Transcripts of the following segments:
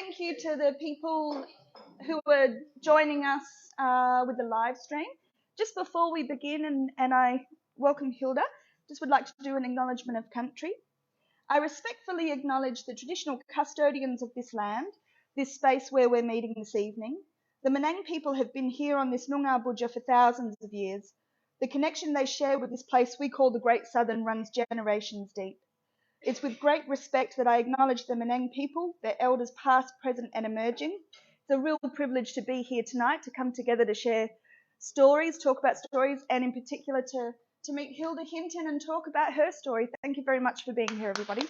thank you to the people who are joining us with the live stream. Just before we begin, and I welcome Hilde, just would like to do an acknowledgement of country. I respectfully acknowledge the traditional custodians of this land, this space where we're meeting this evening. The Menang people have been here on this Noongar Budja for thousands of years. The connection they share with this place we call the Great Southern runs generations deep. It's with great respect that I acknowledge the Menang people, their elders past, present and emerging. It's a real privilege to be here tonight, to come together to share stories, talk about stories, and in particular to meet Hilde Hinton and talk about her story. Thank you very much for being here, everybody.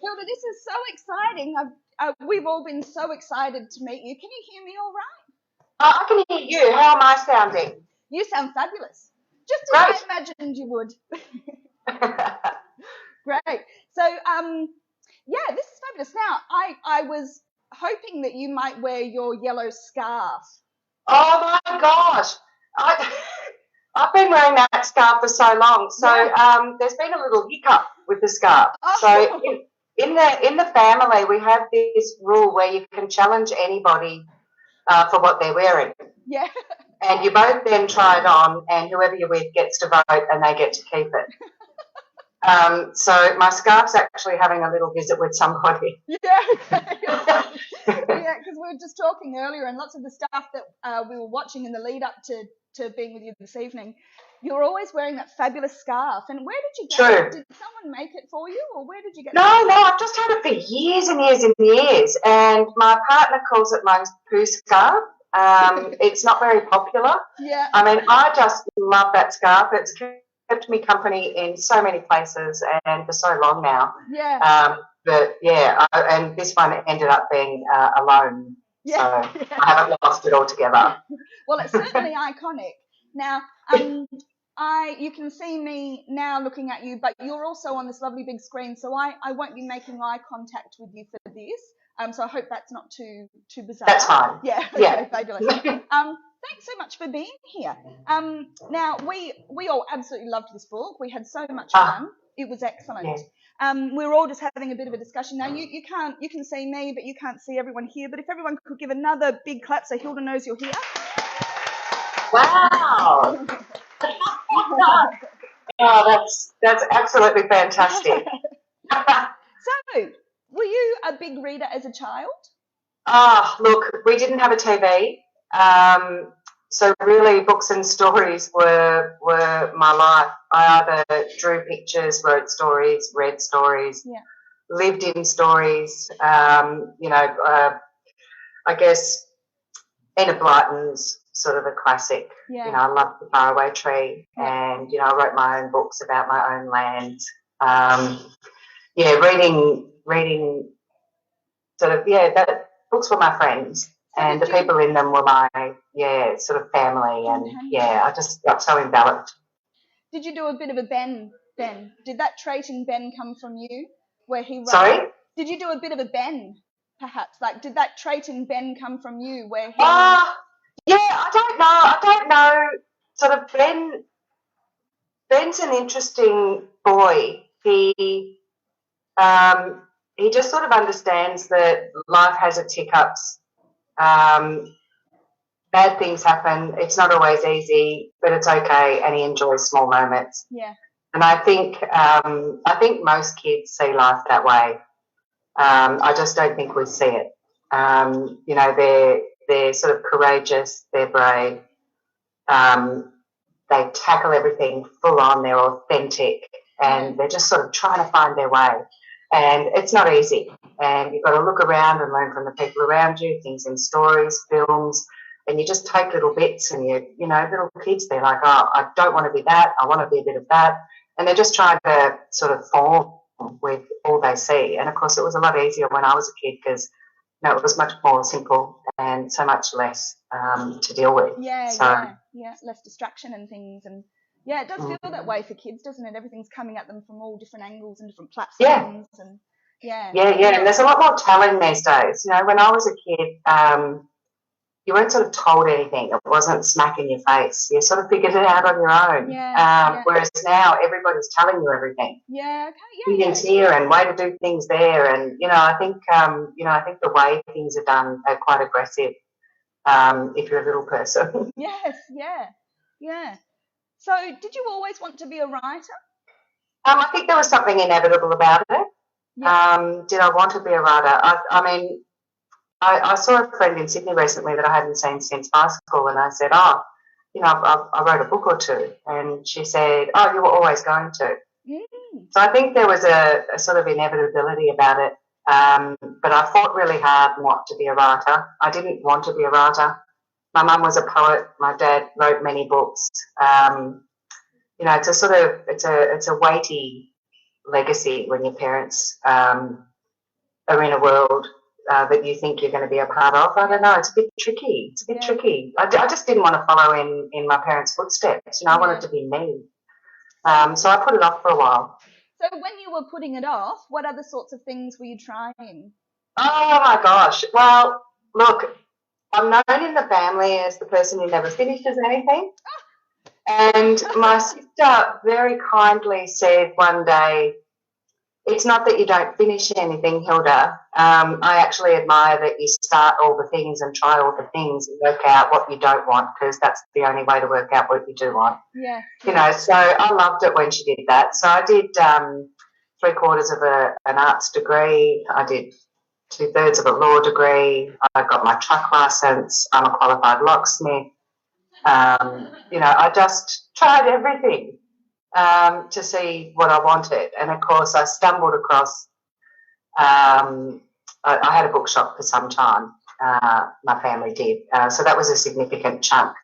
Hilde, this is so exciting. We've all been so excited to meet you. Can you hear me all right? I can hear you. How am I sounding? You sound fabulous. Just as I imagined you would. Great. So, this is fabulous. Now, I was hoping that you might wear your yellow scarf. Oh, my gosh. I've been wearing that scarf for so long. So there's been a little hiccup with the scarf. Oh. So in the family, we have this rule where you can challenge anybody for what they're wearing. Yeah. And you both then try it on, and whoever you're with gets to vote and they get to keep it. So my scarf's actually having a little visit with somebody. Yeah, okay. Yeah, because we were just talking earlier, and lots of the stuff that we were watching in the lead up to being with you this evening, you're always wearing that fabulous scarf. And where did you get it? Did someone make it for you, or where did you get it? No, I've just had it for years and years and years, and my partner calls it my poo scarf. It's not very popular. Yeah. I mean, I just love that scarf. It's kept me company in so many places and for so long now. Yeah. And this one ended up being alone. Yeah. So I haven't lost it altogether. Well, it's certainly iconic. Now, you can see me now looking at you, but you're also on this lovely big screen, so I won't be making eye contact with you for this. So I hope that's not too bizarre. That's fine. Yeah. Okay, fabulous. Thanks so much for being here. Now we all absolutely loved this book. We had so much fun. It was excellent. Yeah. We were all just having a bit of a discussion. Now you can see me, but you can't see everyone here. But if everyone could give another big clap so Hilde knows you're here. Wow. Oh, that's absolutely fantastic. So, were you a big reader as a child? Look, we didn't have a TV, so really books and stories were my life. I either drew pictures, wrote stories, read stories, lived in stories. I guess Enid Blyton's sort of a classic. Yeah. You know, I loved The Faraway Tree, and I wrote my own books about my own land. Reading that books were my friends, and the people in them were my sort of family, and I just got so enveloped. Did you do a bit of a Ben? Did that trait in Ben come from you, where he wrote? Sorry? Did you do a bit of a Ben, perhaps? Like, did that trait in Ben come from you, where he? I don't know. Sort of Ben's an interesting boy. He just sort of understands that life has its hiccups. Bad things happen. It's not always easy, but it's okay, and he enjoys small moments. Yeah. And I think most kids see life that way. I just don't think we see it. They're sort of courageous. They're brave. They tackle everything full on. They're authentic, and they're just sort of trying to find their way. And it's not easy. And you've got to look around and learn from the people around you, things in stories, films, and you just take little bits, and little kids, they're like, oh, I don't want to be that. I want to be a bit of that. And they're just trying to sort of form with all they see. And, of course, it was a lot easier when I was a kid because, it was much more simple and so much less to deal with. Yeah, less distraction and things. And, it does feel that way for kids, doesn't it? Everything's coming at them from all different angles and different platforms. Yeah. And there's a lot more talent these days. When I was a kid, you weren't sort of told anything. It wasn't smack in your face. You sort of figured it out on your own. Whereas now everybody's telling you everything. Yeah. Okay. Things here and way to do things there, and I think the way things are done are quite aggressive. If you're a little person. Yes. Yeah. So, did you always want to be a writer? I think there was something inevitable about it. Yeah. Did I want to be a writer? I saw a friend in Sydney recently that I hadn't seen since high school, and I said, I wrote a book or two, and she said, you were always going to. So I think there was a sort of inevitability about it, but I fought really hard not to be a writer. I didn't want to be a writer. My mum was a poet. My dad wrote many books. It's a weighty legacy when your parents are in a world that you think you're going to be a part of. I don't know. It's a bit tricky. I just didn't want to follow in my parents' footsteps. I wanted to be me. So I put it off for a while. So when you were putting it off, what other sorts of things were you trying? Oh, my gosh. Well, look, I'm known in the family as the person who never finishes anything. And my sister very kindly said one day, it's not that you don't finish anything, Hilda. I actually admire that you start all the things and try all the things and work out what you don't want, because that's the only way to work out what you do want. Yeah. So I loved it when she did that. So I did 3/4 of an arts degree. I did 2/3 of a law degree. I got my truck licence. I'm a qualified locksmith. I just tried everything to see what I wanted. And, of course, I stumbled across I had a bookshop for some time. My family did. So that was a significant chunk.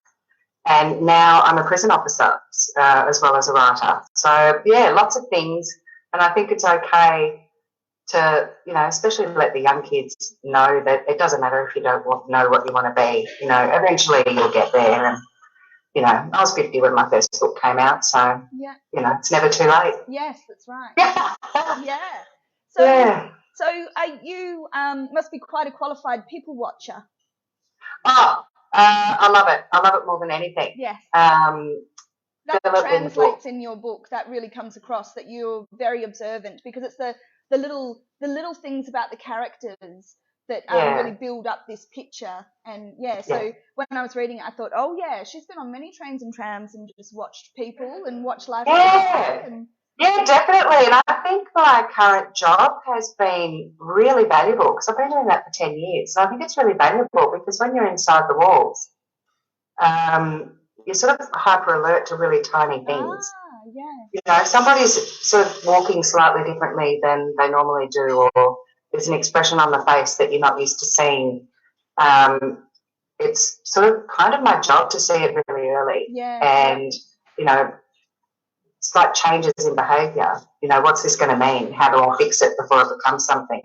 And now I'm a prison officer as well as a writer. So, yeah, lots of things. And I think it's okay to, especially let the young kids know that it doesn't matter if you don't know what you want to be. Eventually you'll get there. And, I was 50 when my first book came out, so, it's never too late. Yes, that's right. Yeah. So you must be quite a qualified people watcher. Oh, I love it. I love it more than anything. Yes. That translates in your book. That really comes across, that you're very observant, because it's the little things about the characters that really build up this picture. And so when I was reading it, I thought, she's been on many trains and trams and just watched people and watched life. Yeah, definitely. And I think my current job has been really valuable, because I've been doing that for 10 years. So I think it's really valuable, because when you're inside the walls, you're sort of hyper alert to really tiny things. If somebody's sort of walking slightly differently than they normally do, or there's an expression on the face that you're not used to seeing, it's sort of kind of my job to see it really early. And, slight changes in behaviour. What's this going to mean? How do I fix it before it becomes something?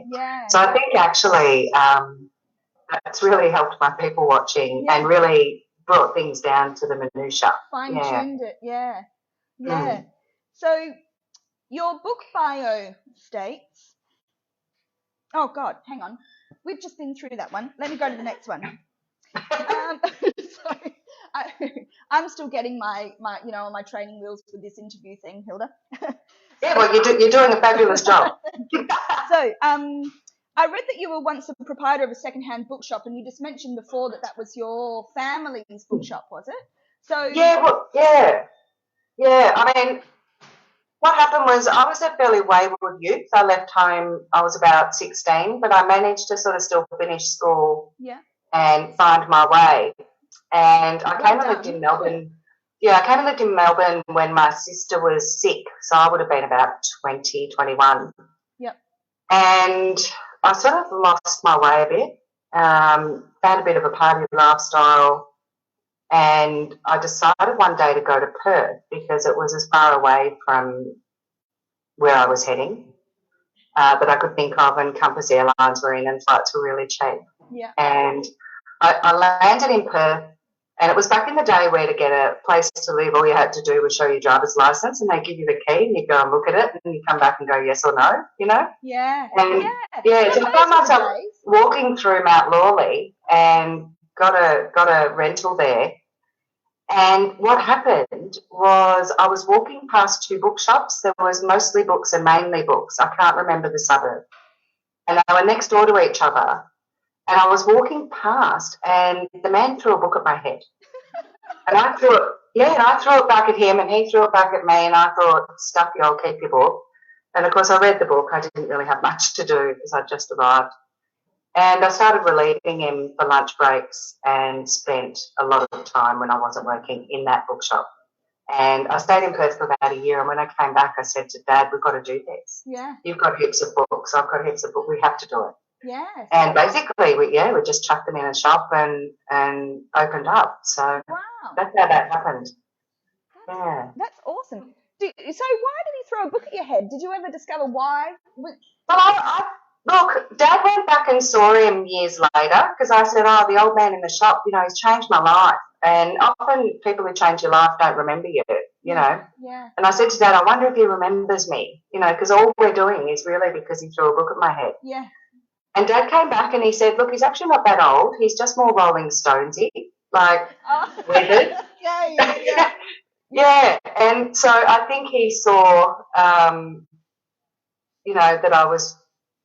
So I think actually that's really helped my people watching and really brought things down to the minutiae. Fine-tuned it, So your book bio states... Oh, God, hang on. We've just been through that one. Let me go to the next one. I'm still getting my on my training wheels with this interview thing, Hilda. Well, you're doing a fabulous job. So, I read that you were once the proprietor of a second-hand bookshop, and you just mentioned before that was your family's bookshop, was it? So yeah. I mean, what happened was I was a fairly wayward youth. I left home, I was about 16, but I managed to sort of still finish school and find my way. And I came and lived in Melbourne. Yeah, I came and lived in Melbourne when my sister was sick, so I would have been about 20, 21. Yep. And I sort of lost my way a bit, found a bit of a party lifestyle, and I decided one day to go to Perth because it was as far away from where I was heading that I could think of, and Compass Airlines were in and flights were really cheap. Yeah. And I landed in Perth, and it was back in the day where to get a place to live, all you had to do was show your driver's licence, and they give you the key and you go and look at it and you come back and go yes or no, Yeah. And so I found myself walking through Mount Lawley, and got a rental there. And what happened was I was walking past two bookshops. There was mostly books and mainly books. I can't remember the suburb. And they were next door to each other. And I was walking past and the man threw a book at my head. And I threw it back at him and he threw it back at me and I thought, stuff you, I'll keep your book. And, of course, I read the book. I didn't really have much to do because I'd just arrived. And I started relieving him for lunch breaks and spent a lot of time when I wasn't working in that bookshop. And I stayed in Perth for about a year, and when I came back I said to Dad, we've got to do this. Yeah. You've got heaps of books, I've got heaps of books, we have to do it. Yes. And basically, we just chucked them in a shop and opened up. So wow. That's how that happened. Yeah. That's awesome. So why did he throw a book at your head? Did you ever discover why? Well, look, Dad went back and saw him years later because I said, oh, the old man in the shop, he's changed my life. And often people who change your life don't remember you, know. Yeah. And I said to Dad, I wonder if he remembers me, because all we're doing is really because he threw a book at my head. Yeah. And Dad came back and he said, look, he's actually not that old. He's just more Rolling Stonesy, weathered. Yeah. Yeah. And so I think he saw, that I was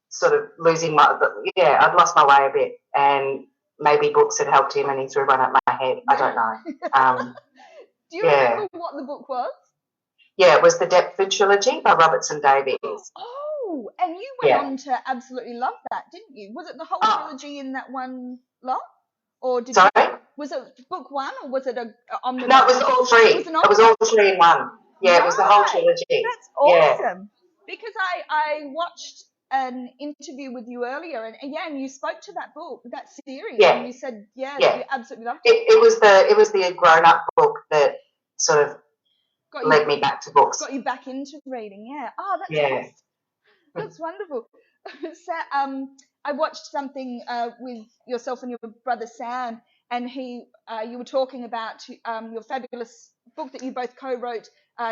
sort of losing I'd lost my way a bit and maybe books had helped him and he threw one at my head. I don't know. Do you remember what the book was? Yeah, it was the Deptford Trilogy by Robertson Davies. Oh, and you went on to absolutely love that, didn't you? Was it the whole trilogy in that one lot? Or was it book one or was it a omnibus? No, it was all three. It was all three in one. Yeah, It was the whole trilogy. That's awesome. Because I watched an interview with you earlier and you spoke to that book, that series, and you said you absolutely loved it. It was the grown up book that sort of led me back to books. Got you back into reading, yeah. Oh, that's awesome. That's wonderful. So, I watched something with yourself and your brother Sam, and you were talking about your fabulous book that you both co-wrote,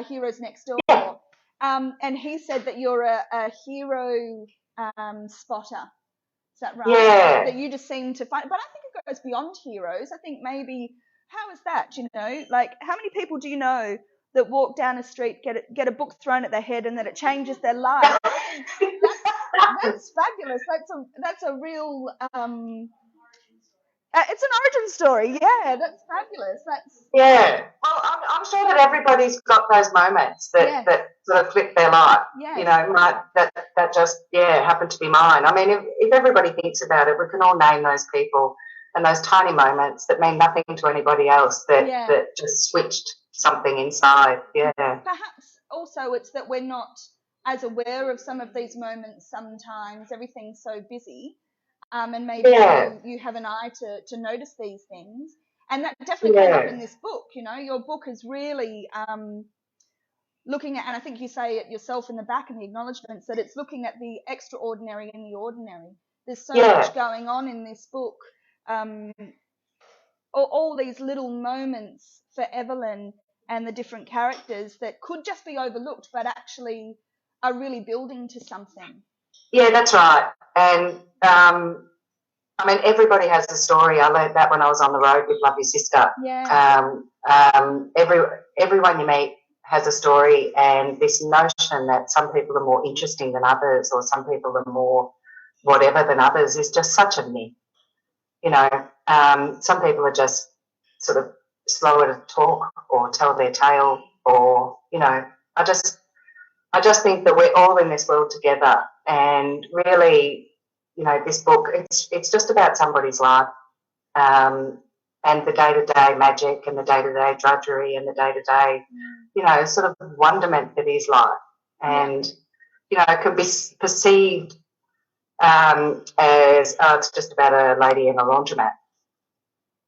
Heroes Next Door. Yeah. And he said that you're a hero spotter. Is that right? Yeah. That you just seem to find, but I think it goes beyond heroes. I think maybe, how is that? Like how many people do you know that walk down a street, get a book thrown at their head, and that it changes their life? That's fabulous. That's a real it's an origin story. Yeah, that's fabulous. Well, I'm sure that everybody's got those moments that sort of flip their life. Yeah. That just happened to be mine. I mean, if everybody thinks about it, we can all name those people and those tiny moments that mean nothing to anybody else that just switched something inside. Yeah. Perhaps also it's that we're not as aware of some of these moments sometimes. Everything's so busy. And maybe you have an eye to notice these things. And that definitely came up in this book. Your book is really looking at, and I think you say it yourself in the back in the acknowledgements, that it's looking at the extraordinary and the ordinary. There's so much going on in this book. All these little moments for Evelyn and the different characters that could just be overlooked, but actually are really building to something. Yeah, that's right. And, I mean, everybody has a story. I learned that when I was on the road with Love Your Sister. Yeah. Everyone you meet has a story, and this notion that some people are more interesting than others or some people are more whatever than others is just such a myth. Some people are just sort of slower to talk or tell their tale or, I just think that we're all in this world together, and really, this book, it's just about somebody's life, and the day-to-day magic and the day-to-day drudgery and the day-to-day, sort of wonderment that is life. And, it can be perceived as, it's just about a lady in a laundromat,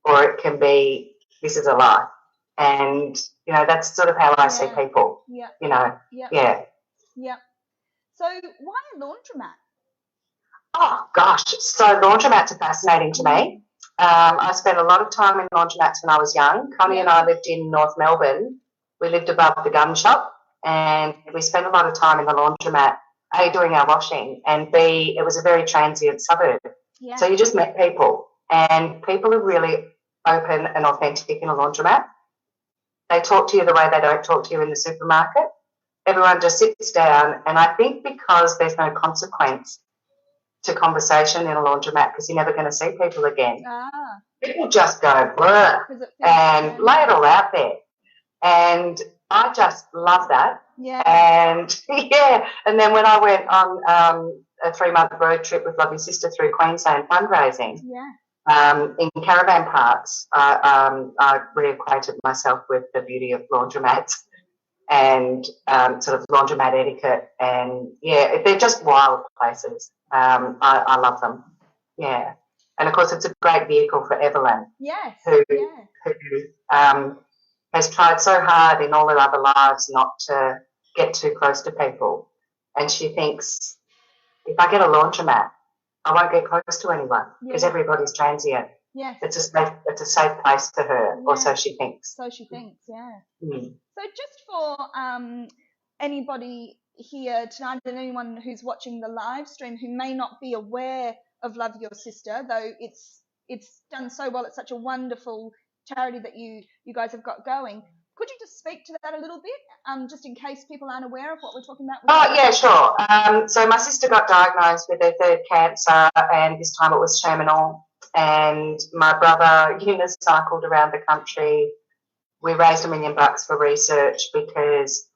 or it can be, this is a life. And, that's sort of how I see people, Yeah. So why a laundromat? Oh, gosh. So laundromats are fascinating to me. I spent a lot of time in laundromats when I was young. Connie and I lived in North Melbourne. We lived above the gun shop, and we spent a lot of time in the laundromat, A, doing our washing, and B, it was a very transient suburb. Yeah. So you just met people, And people are really open and authentic in a laundromat. They talk to you the way they don't talk to you in the supermarket. Everyone just sits down, and I think because there's no consequence to conversation in a laundromat because you're never going to see people again, people just go blur and lay it all out there. And I just love that. Yeah. And yeah, and then when I went on a 3-month road trip with Love Your Sister through Queensland fundraising, in caravan parks, I reacquainted myself with the beauty of laundromats and sort of laundromat etiquette. And yeah, they're just wild places. I love them. Yeah. And of course, it's a great vehicle for Evelyn, who has tried so hard in all her other lives not to get too close to people. And she thinks, if I get a laundromat, I won't get close to anyone because everybody's transient. Yes. It's a safe place to her, or so she thinks. So she thinks, yeah. Mm. So just for anybody here tonight and anyone who's watching the live stream who may not be aware of Love Your Sister, though it's done so well, it's such a wonderful charity that you guys have got going. Could you just speak to that a little bit, just in case people aren't aware of what we're talking about? Oh, yeah, sure. So my sister got diagnosed with her 3rd cancer, and this time it was terminal. And my brother unicycled around the country. We raised $1 million for research because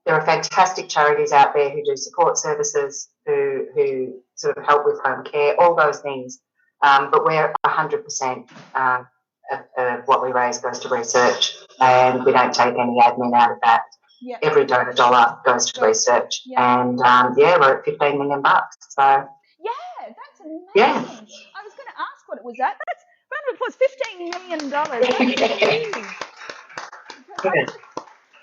there are fantastic charities out there who do support services, who sort of help with home care, all those things. But we're 100% of what we raise goes to research, and we don't take any admin out of that. Yeah. Every donor dollar goes to research. Yeah. And we're at $15 million. So yeah, that's amazing. Yeah. I was going to ask what it was at. That's round of applause, $15 million. That's huge. I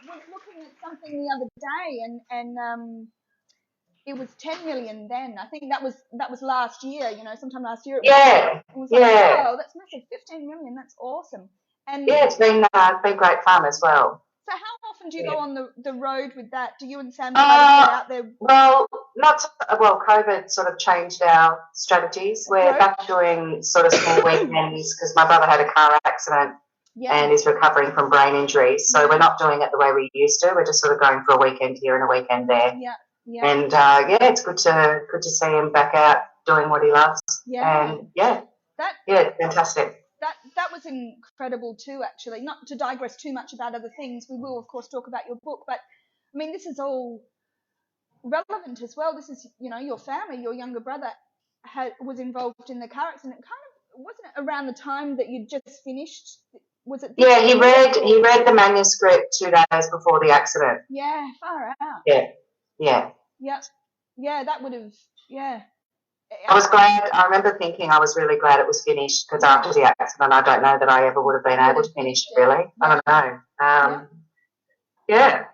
was looking at something the other day, and it was 10 million then. I think that was last year. Sometime last year. It was like, wow, that's massive. 15 million. That's awesome. And yeah, it's been great fun as well. So how often do you go on the road with that? Do you and Sam try to get out there? Well, COVID sort of changed our strategies. We're back doing sort of small weekends because my brother had a car accident and is recovering from brain injuries. So we're not doing it the way we used to. We're just sort of going for a weekend here and a weekend there. Yeah. Yeah. And it's good to see him back out doing what he loves. Yeah. And it's fantastic. That was incredible too, actually. Not to digress too much about other things, we will of course talk about your book, but I mean this is all relevant as well. This is, your family, your younger brother was involved in the car accident. Kind of, wasn't it around the time that you just finished? Was it? Yeah, he read the manuscript 2 days before the accident. Yeah, far out. Yeah. Yeah. Yep. Yeah, that would have. Yeah. I was glad. I remember thinking I was really glad it was finished because after the accident, I don't know that I ever would have been able to finish it. Really, I don't know. Yeah.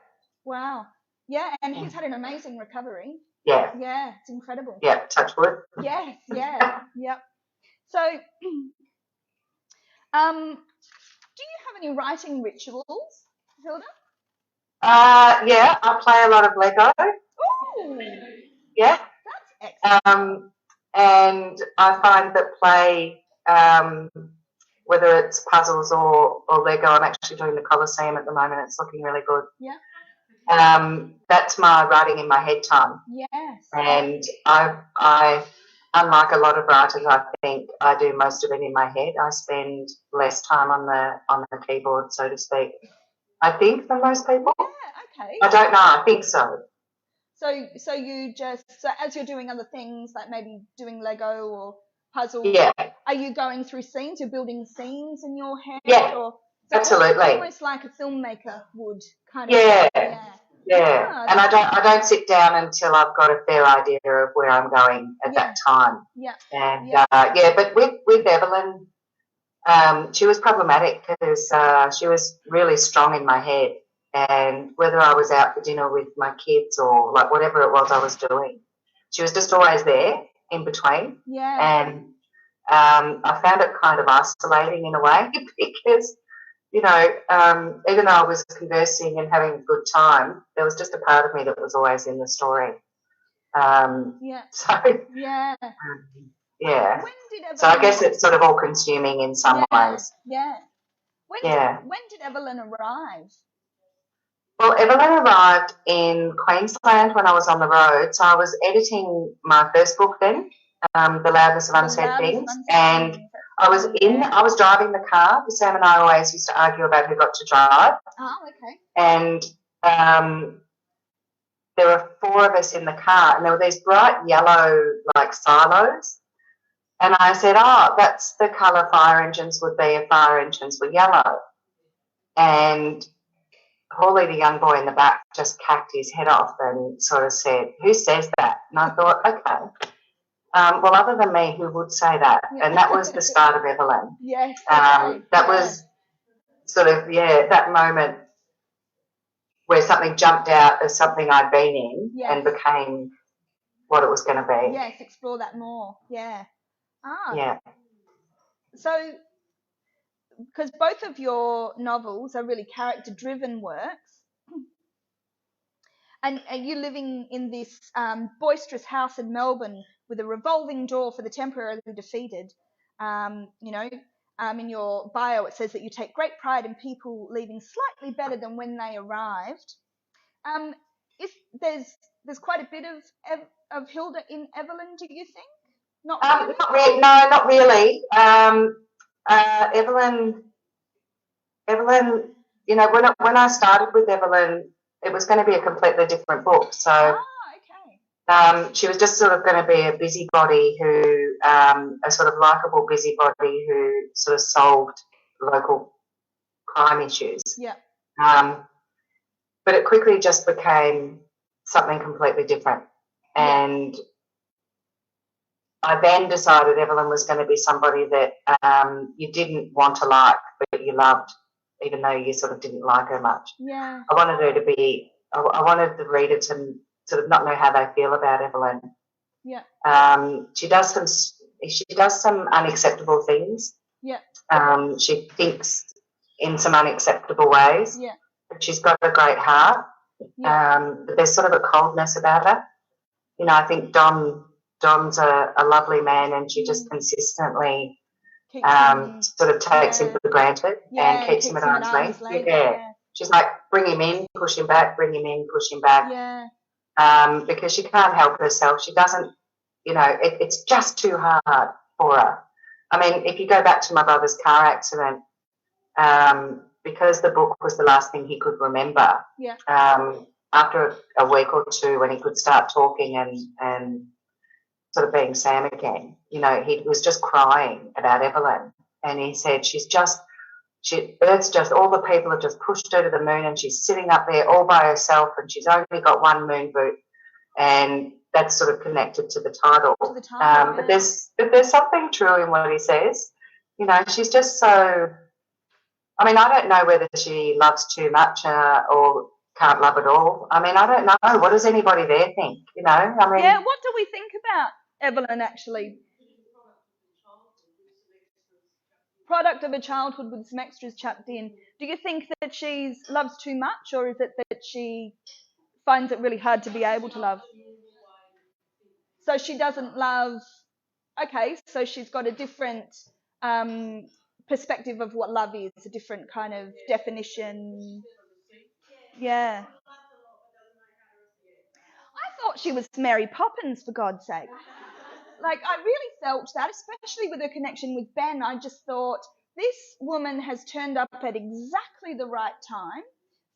Wow. Yeah, and he's had an amazing recovery. Yeah. Yeah, it's incredible. Yeah, touch wood. Yes. Yeah. Yep. So, do you have any writing rituals, Hilda? Yeah, I play a lot of Lego. Ooh. Yeah. That's excellent. And I find that play, whether it's puzzles or Lego, I'm actually doing the Colosseum at the moment. It's looking really good. Yeah. That's my writing in my head time. Yes. And I unlike a lot of writers, I think I do most of it in my head. I spend less time on the keyboard, so to speak, I think, than most people. Yeah, okay. I don't know. I think so. So you just, as you're doing other things, like maybe doing Lego or puzzles, are you going through scenes? You're building scenes in your head? Yeah, or, absolutely. Almost like a filmmaker would kind of. Yeah. And I don't sit down until I've got a fair idea of where I'm going at that time. Yeah. And but with Evelyn, she was problematic because she was really strong in my head. And whether I was out for dinner with my kids or like whatever it was I was doing, she was just always there in between. Yeah. And I found it kind of isolating in a way because, even though I was conversing and having a good time, there was just a part of me that was always in the story. Yeah. When did Evelyn? So I guess it's sort of all consuming in some ways. Yeah. When did Evelyn arrive? Well, Evelyn arrived in Queensland when I was on the road. So I was editing my first book then, The Loudness of Unsaid Things, and I was driving the car. Sam and I always used to argue about who got to drive. Oh, okay. And there were 4 of us in the car, and there were these bright yellow, like, silos. And I said, oh, that's the colour fire engines would be if fire engines were yellow. And Paulie, the young boy in the back, just cacked his head off and sort of said, who says that? And I thought, okay. Well, other than me, who would say that? And that was the start of Evelyn. Yes. That was sort of, that moment where something jumped out as something I'd been in and became what it was going to be. Yes, explore that more. Yeah. Ah. Yeah. So, because both of your novels are really character-driven works, and you're living in this boisterous house in Melbourne with a revolving door for the temporarily defeated. In your bio it says that you take great pride in people leaving slightly better than when they arrived. There's quite a bit of Hilde in Evelyn, do you think? Not really? No, not really. Evelyn, when I started with Evelyn, it was going to be a completely different book. So she was just sort of going to be a busybody a sort of likeable busybody who sort of solved local crime issues. Yeah. But it quickly just became something completely different. And I then decided Evelyn was going to be somebody that you didn't want to like, but you loved, even though you sort of didn't like her much. Yeah. I wanted the reader to sort of not know how they feel about Evelyn. Yeah. She does some unacceptable things. Yeah. She thinks in some unacceptable ways. Yeah. But she's got a great heart. Yeah. But there's sort of a coldness about her. I think Don's a lovely man, and she just consistently sort of takes him for granted and keeps him at arm's length. Yeah. She's like, bring him in, push him back, bring him in, push him back. Yeah. Because she can't help herself. She doesn't, it's just too hard for her. I mean, if you go back to my brother's car accident, because the book was the last thing he could remember, after a week or two when he could start talking and sort of being Sam again, he was just crying about Evelyn. And he said, Earth's just, all the people have just pushed her to the moon, and she's sitting up there all by herself, and she's only got one moon boot. And that's sort of connected to the title. But there's something true in what he says. She's just so, I mean, I don't know whether she loves too much or can't love at all. I mean, I don't know. What does anybody there think? I mean, what do we think about Evelyn actually? Product of a childhood with some extras chucked in. Do you think that she loves too much, or is it that she finds it really hard to be able to love? So she doesn't love. Okay, so she's got a different perspective of what love is, a different kind of definition. Yeah. I thought she was Mary Poppins, for God's sake. Like, I really felt that, especially with her connection with Ben. I just thought, this woman has turned up at exactly the right time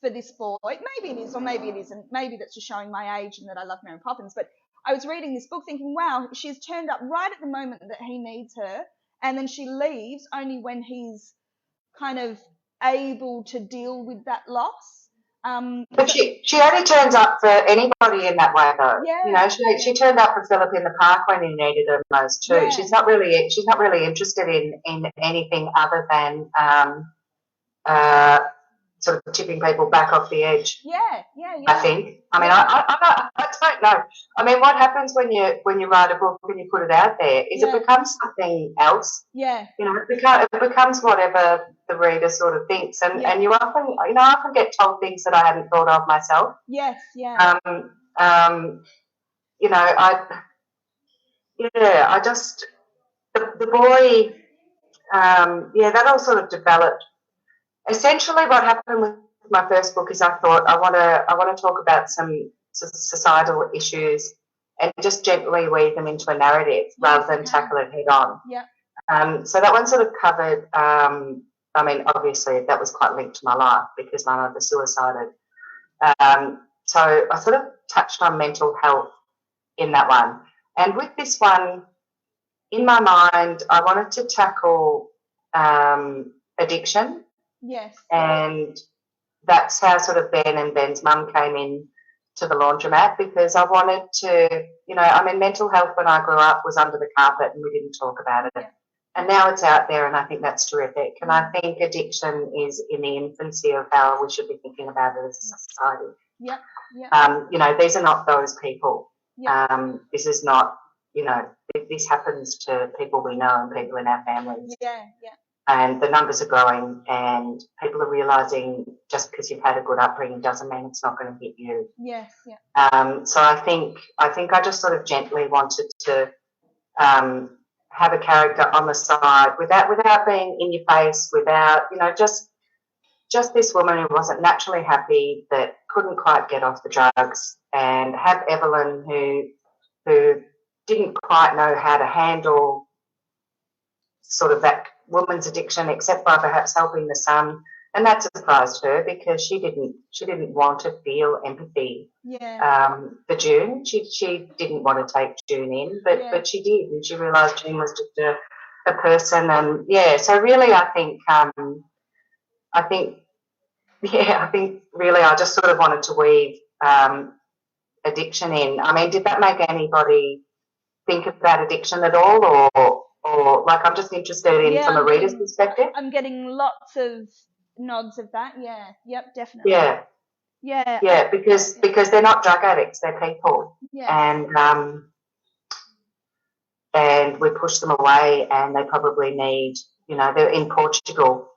for this boy. Maybe it is, or maybe it isn't. Maybe that's just showing my age and that I love Mary Poppins. But I was reading this book thinking, wow, she's turned up right at the moment that he needs her, and then she leaves only when he's kind of able to deal with that loss. But she only turns up for anybody in that way, though. Yeah. She turned up for Philip in the park when he needed her most too. Yeah. She's not really interested in anything other than sort of tipping people back off the edge. Yeah. I think. I mean, I don't know. I mean, what happens when you write a book and you put it out there is it becomes something else. Yeah. It becomes whatever the reader sort of thinks, and you often, I often get told things that I hadn't thought of myself. Yes. Yeah. the boy, that all sort of developed. Essentially, what happened with my first book is I thought I want to talk about some societal issues and just gently weave them into a narrative rather than tackle it head on. Yeah. So that one sort of covered. Obviously that was quite linked to my life because my mother suicided. So I sort of touched on mental health in that one, and with this one, in my mind, I wanted to tackle addiction. Yes. And that's how sort of Ben and Ben's mum came in to the laundromat because I wanted to, mental health when I grew up was under the carpet and we didn't talk about it. Yeah. And now it's out there and I think that's terrific. And I think addiction is in the infancy of how we should be thinking about it as a society. Yeah. Yeah. These are not those people. Yeah. This is not, this happens to people we know and people in our families. Yeah. Yeah. And the numbers are growing and people are realising just because you've had a good upbringing doesn't mean it's not going to hit you. Yes, yeah. So I think I just sort of gently wanted to have a character on the side without being in your face, without, just this woman who wasn't naturally happy, that couldn't quite get off the drugs, and have Evelyn who didn't quite know how to handle sort of that woman's addiction, except by perhaps helping the son, and that surprised her because she didn't want to feel empathy. Yeah. For June, she didn't want to take June in, but she did, and she realised June was just a person, and so really I think really I just sort of wanted to weave addiction in. I mean, did that make anybody think about addiction at all, or like I'm just interested in from a reader's perspective? I'm getting lots of nods of that. Yeah. Yep. Definitely. Yeah. Yeah. Yeah. Because they're not drug addicts; they're people. Yeah. And we push them away, and they probably need. They're in Portugal.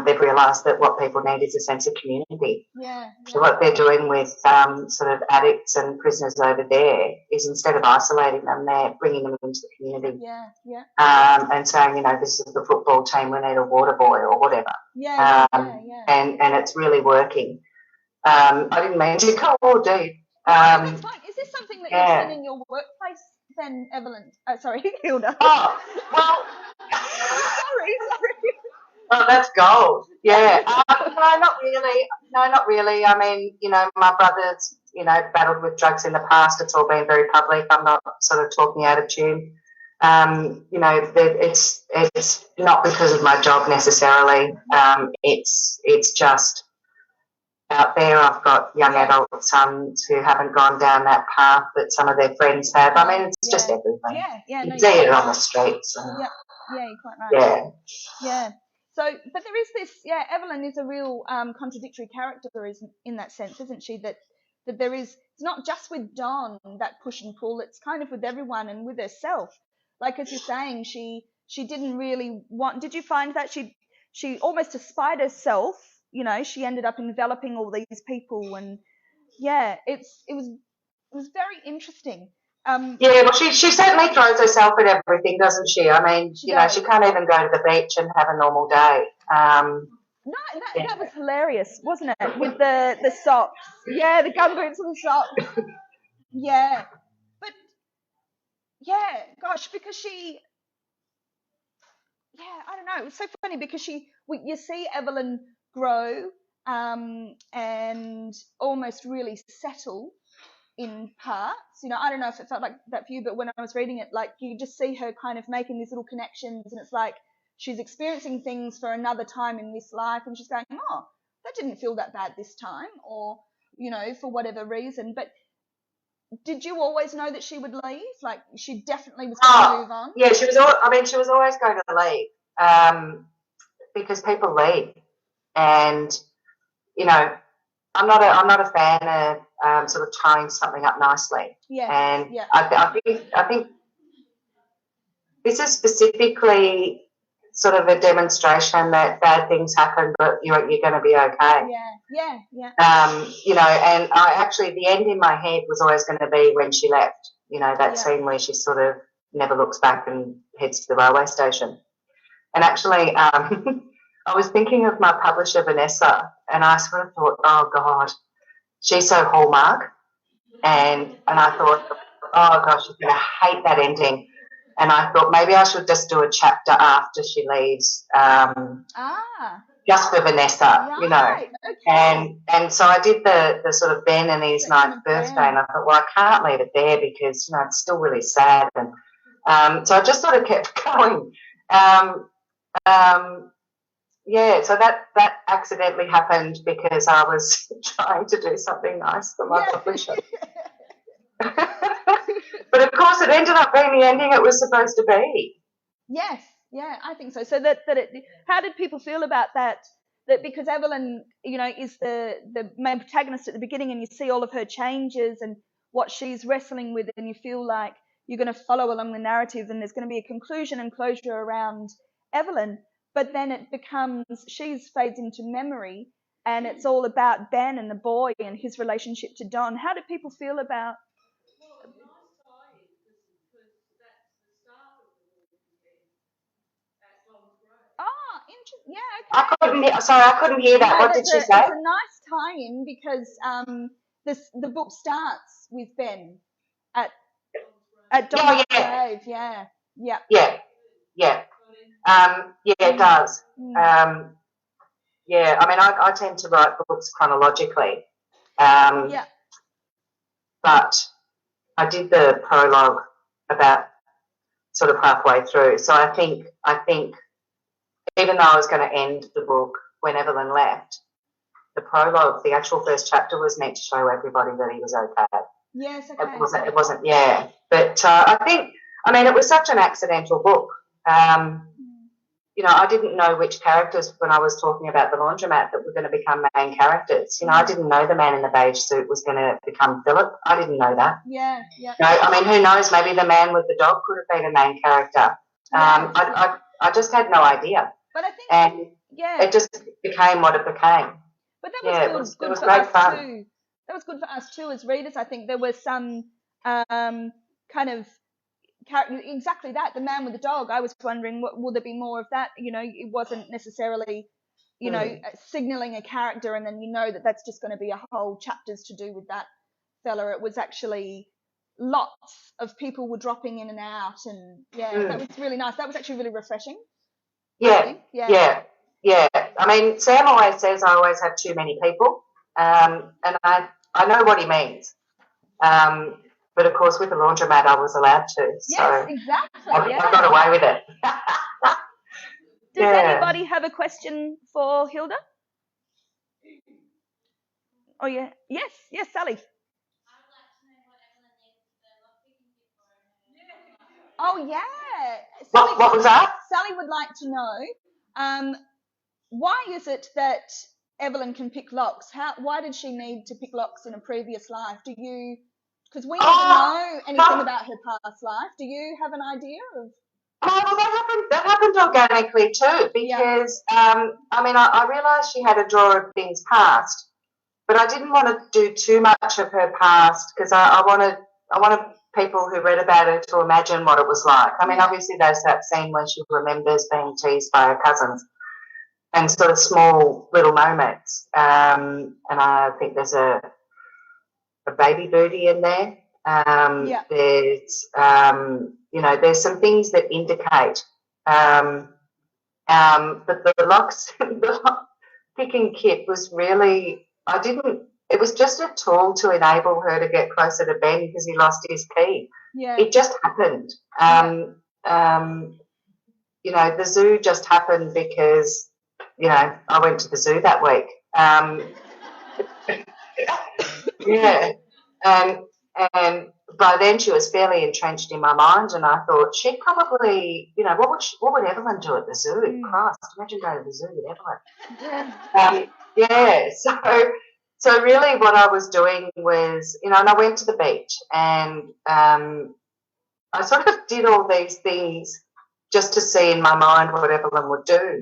They've realised that what people need is a sense of community. Yeah. So what they're doing with sort of addicts and prisoners over there is, instead of isolating them, they're bringing them into the community. Yeah. And saying, this is the football team, we need a water boy or whatever. Yeah. And it's really working. I didn't mean to go all deep. That's fine. Is this something that you've seen in your workplace then, Evelyn? Sorry, Hilda. Oh, well. sorry. Oh, that's gold. Yeah. No, not really. I mean, my brother's, battled with drugs in the past. It's all been very public. I'm not sort of talking out of tune. It's not because of my job necessarily. It's just out there. I've got young adult sons who haven't gone down that path that some of their friends have. I mean, it's just everything. Yeah. You see it on the streets. And, you're quite right. Yeah. So, but there is this, Evelyn is a real contradictory character in that sense, isn't she? That there is, it's not just with Don, that push and pull, it's kind of with everyone and with herself. Like, as you're saying, she didn't really want, did you find that she almost despite herself, she ended up enveloping all these people, and it was very interesting. Well, she certainly throws herself at everything, doesn't she? I mean, she can't even go to the beach and have a normal day. No, that was hilarious, wasn't it? With the socks. Yeah, the gumboots and the socks. Yeah. But, gosh, because I don't know. It was so funny because you see Evelyn grow and almost really settle in parts. I don't know if it felt like that for you, but when I was reading it, like, you just see her kind of making these little connections, and it's like she's experiencing things for another time in this life, and she's going, oh, that didn't feel that bad this time, or, for whatever reason. But did you always know that she would leave? Like, she definitely was going to move on? Yeah, she was always going to leave, because people leave, and, I'm not a fan of sort of tying something up nicely. Yeah. And I think this is specifically sort of a demonstration that bad things happen, but you're going to be okay. Yeah. And I actually, the end in my head was always going to be when she left. That scene where she sort of, never looks back and heads to the railway station. And actually, I was thinking of my publisher, Vanessa, and I sort of thought, oh, God, she's so Hallmark. And I thought, oh, gosh, she's going to hate that ending. And I thought maybe I should just do a chapter after she leaves, just for Vanessa, right, you know. Okay. And so I did the sort of Ben and his 9th birthday, and I thought, well, I can't leave it there because, you know, it's still really sad. And so I just sort of kept going. Yeah, so that accidentally happened because I was trying to do something nice for my publisher. But of course, it ended up being the ending it was supposed to be. Yes, yeah, I think so. So how did people feel about that? That because Evelyn, you know, is the main protagonist at the beginning, and you see all of her changes and what she's wrestling with, and you feel like you're going to follow along the narrative, and there's going to be a conclusion and closure around Evelyn. But then it becomes she fades into memory, and it's all about Ben and the boy and his relationship to Don. How did people feel about? Oh, interesting. Yeah, okay. I couldn't hear that. No, what did she say? It's a nice tie-in because the book starts with Ben at Don's grave. Yeah. Yeah, it does. Yeah, I mean, I tend to write books chronologically. But I did the prologue about sort of halfway through. So I think even though I was going to end the book when Evelyn left, the prologue, the actual first chapter, was meant to show everybody that he was okay. Yes, okay. It wasn't, yeah. But I mean, it was such an accidental book. You know, I didn't know which characters, when I was talking about the laundromat, that were going to become main characters. You know, I didn't know the man in the beige suit was going to become Philip. I didn't know that. Yeah. No, I mean, who knows? Maybe the man with the dog could have been a main character. I just had no idea. But I think, it just became what it became. But that was good. It was great fun. Too. That was good for us too as readers. I think there was some kind of character, exactly that. The man with the dog. I was wondering, will there be more of that? You know, it wasn't necessarily, you know, signaling a character, and then you know that that's just going to be a whole chapters to do with that fella. It was actually lots of people were dropping in and out, and that was really nice. That was actually really refreshing. Yeah. I mean, Sam always says I always have too many people, and I know what he means. But of course, with the laundromat, I was allowed to. Yes, exactly. I got away with it. Does anybody have a question for Hilde? Oh yeah, yes, Sally. Oh yeah. What was that? Sally would like to know, why is it that Evelyn can pick locks? Why did she need to pick locks in a previous life? Because we never know anything about her past life. Do you have an idea of? Oh, well, that happened organically too, because I mean, I realised she had a drawer of things past, but I didn't want to do too much of her past because I wanted people who read about her to imagine what it was like. I mean, obviously there's that scene where she remembers being teased by her cousins, and sort of small little moments. And I think there's a baby booty in there. There's you know, there's some things that indicate. But the the lock picking kit was really, it was just a tool to enable her to get closer to Ben because he lost his key. Yeah. It just happened. You know, the zoo just happened because, you know, I went to the zoo that week. And by then she was fairly entrenched in my mind, and I thought she'd probably, you know, what would Evelyn do at the zoo? Christ, imagine going to the zoo with Evelyn. So really what I was doing was, you know, and I went to the beach, and I sort of did all these things just to see in my mind what Evelyn would do.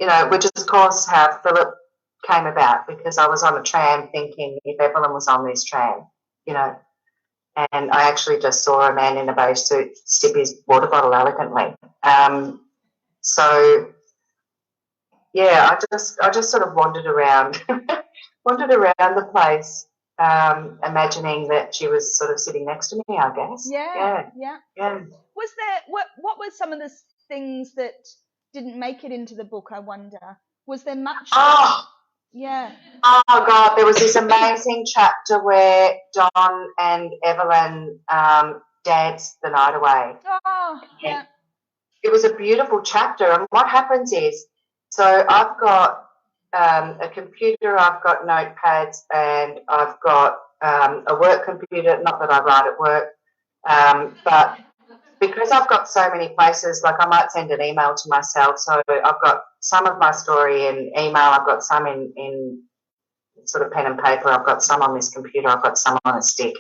You know, which is of course how Philip came about, because I was on a tram thinking if Evelyn was on this tram, you know, and I actually just saw a man in a beige suit sip his water bottle elegantly. So yeah, I just sort of wandered around, wandered around the place, imagining that she was sort of sitting next to me, I guess. Yeah. Yeah. Was there what were some of the things that didn't make it into the book? I wonder. Was there much? Oh, yeah. Oh God, there was this amazing chapter where Don and Evelyn danced the night away. Oh, yeah. It was a beautiful chapter, and what happens is, so I've got a computer, I've got notepads, and I've got a work computer. Not that I write at work, but because I've got so many places, like I might send an email to myself. So I've got some of my story in email, I've got some in sort of pen and paper, I've got some on this computer, I've got some on a stick.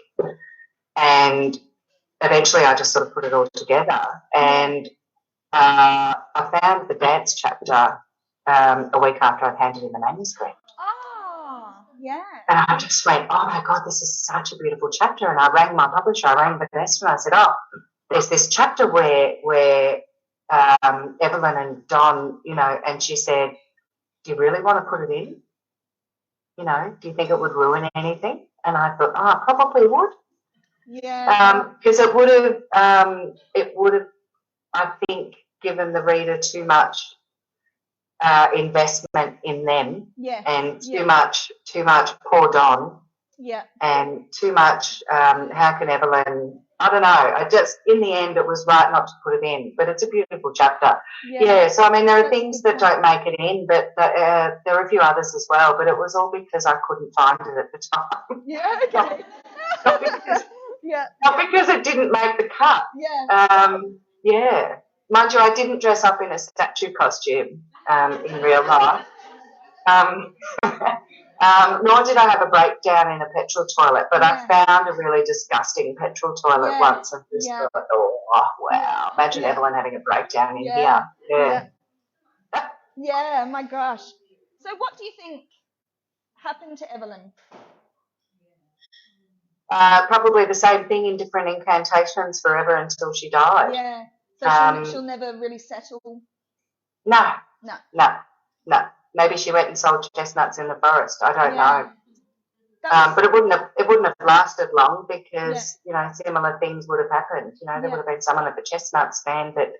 And eventually I just sort of put it all together. And I found the dance chapter a week after I'd handed in the manuscript. Oh, yeah. And I just went, oh my God, this is such a beautiful chapter. And I rang my publisher, I rang Vanessa, and I said, oh, there's this chapter where Evelyn and Don, you know, and she said, do you really want to put it in? You know, do you think it would ruin anything? And I thought, oh, it probably would. Yeah. Because it would have, I think, given the reader too much investment in them, and too much poor Don, and too much how can Evelyn, I don't know, I just, in the end it was right not to put it in, but it's a beautiful chapter. So I mean there are things that don't make it in, but there are a few others as well, but it was all because I couldn't find it at the time. Yeah, okay. Not because it didn't make the cut. Mind you, I didn't dress up in a statue costume in real life. Nor did I have a breakdown in a petrol toilet, but I found a really disgusting petrol toilet once and just thought, oh, wow, imagine Evelyn having a breakdown in here. Yeah, my gosh. So what do you think happened to Evelyn? Probably the same thing in different incantations forever until she died. Yeah. So she'll never really settle? No. Maybe she went and sold chestnuts in the forest. I don't know. But it wouldn't have lasted long because you know similar things would have happened. You know there would have been someone at the chestnut stand that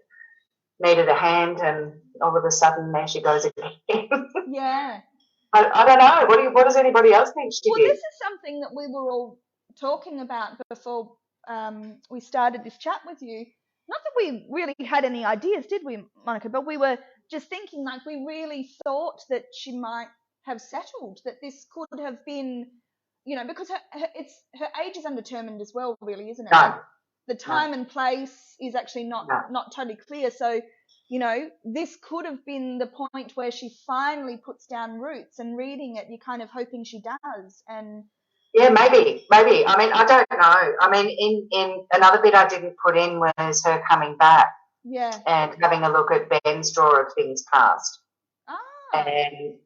needed a hand, and all of a sudden there she goes again. I don't know. What does anybody else think she did? Well, this is something that we were all talking about before we started this chat with you. Not that we really had any ideas, did we, Monica? But we were just thinking, like, we really thought that she might have settled, that this could have been, you know, because her age is undetermined as well, really, isn't it? No. Like, the time and place is actually not totally clear. So, you know, this could have been the point where she finally puts down roots, and reading it, you're kind of hoping she does. And yeah, maybe. I mean, I don't know. I mean, in another bit I didn't put in was her coming back. And having a look at Ben's drawer of things past. And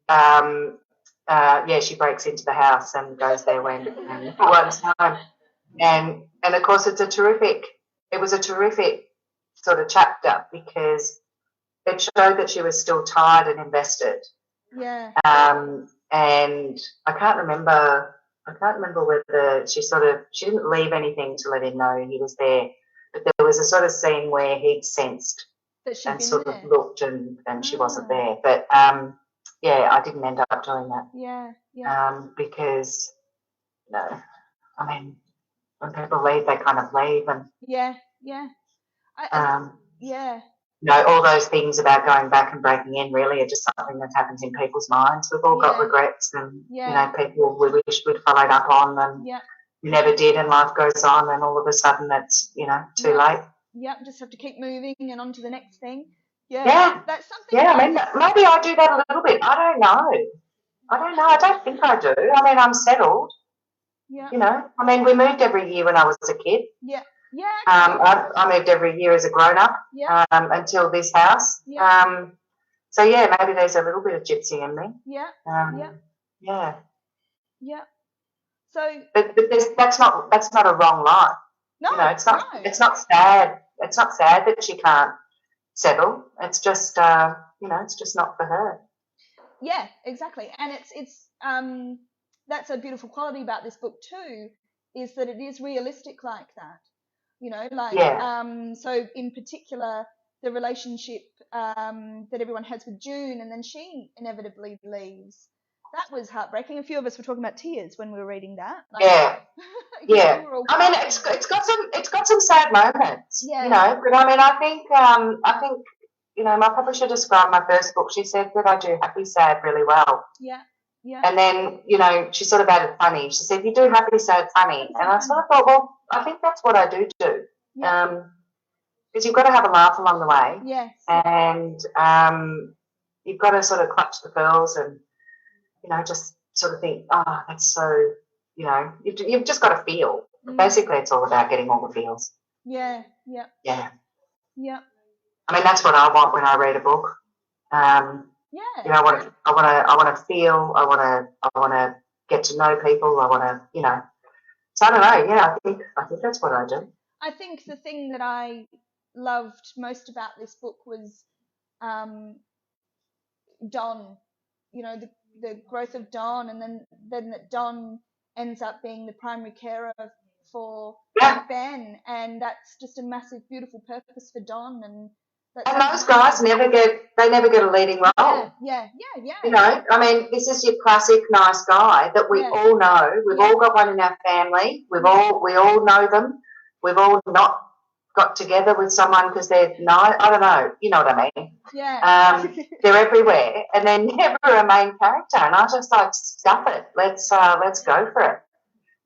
she breaks into the house and goes there when one time. And of course it was a terrific sort of chapter because it showed that she was still tired and invested. And I can't remember whether she didn't leave anything to let him know he was there. But there was a sort of scene where he'd sensed and sort of looked and she wasn't there. But I didn't end up doing that. Because I mean, when people leave, they kind of leave, and all those things about going back and breaking in really are just something that happens in people's minds. We've all got regrets, and you know, people we wish we'd followed up on, and we never did, and life goes on, and all of a sudden it's too late. Just have to keep moving and on to the next thing. That's something. I mean, maybe I do that a little bit. I don't know. I don't think I do. I mean, I'm settled. You know, I mean, we moved every year when I was a kid. I moved every year as a grown-up until this house. So, maybe there's a little bit of gypsy in me. So that's not a wrong line. no, You know, it's not no. it's not sad. It's not sad that she can't settle. It's just it's just not for her. Yeah, exactly. And it's that's a beautiful quality about this book too, is that it is realistic like that. You know, like Yeah. so in particular the relationship that everyone has with June, and then she inevitably leaves. That was heartbreaking. A few of us were talking about tears when we were reading that. Like, Yeah. we Yeah. were all I mean, crying. it's got some sad moments, Yeah. you know. But I mean, I think my publisher described my first book. She said that I do happy sad really well. Yeah. Yeah. And then, she sort of added funny. She said, "You do happy sad funny," and I sort of thought, well, I think that's what I do. Yeah. Because you've got to have a laugh along the way, Yes. and you've got to sort of clutch the pearls and just sort of think, oh, that's so, you've just got to feel. Basically, it's all about getting all the feels. Yeah. Yeah. Yeah. Yeah. I mean, that's what I want when I read a book. Yeah. I want to feel. I want to get to know people. I want to, So I don't know. Yeah, I think that's what I do. I think the thing that I loved most about this book was Don. You know, the growth of Don, and then that Don ends up being the primary carer for Ben, and that's just a massive, beautiful purpose for Don. And those guys never get a leading role. Yeah. You know, I mean, this is your classic nice guy that we all know. We've all got one in our family. We all know them. We've all not got together with someone because they're nice. I don't know. You know what I mean? Yeah. They're everywhere, and they're never a main character. And I just like, stuff it. Let's go for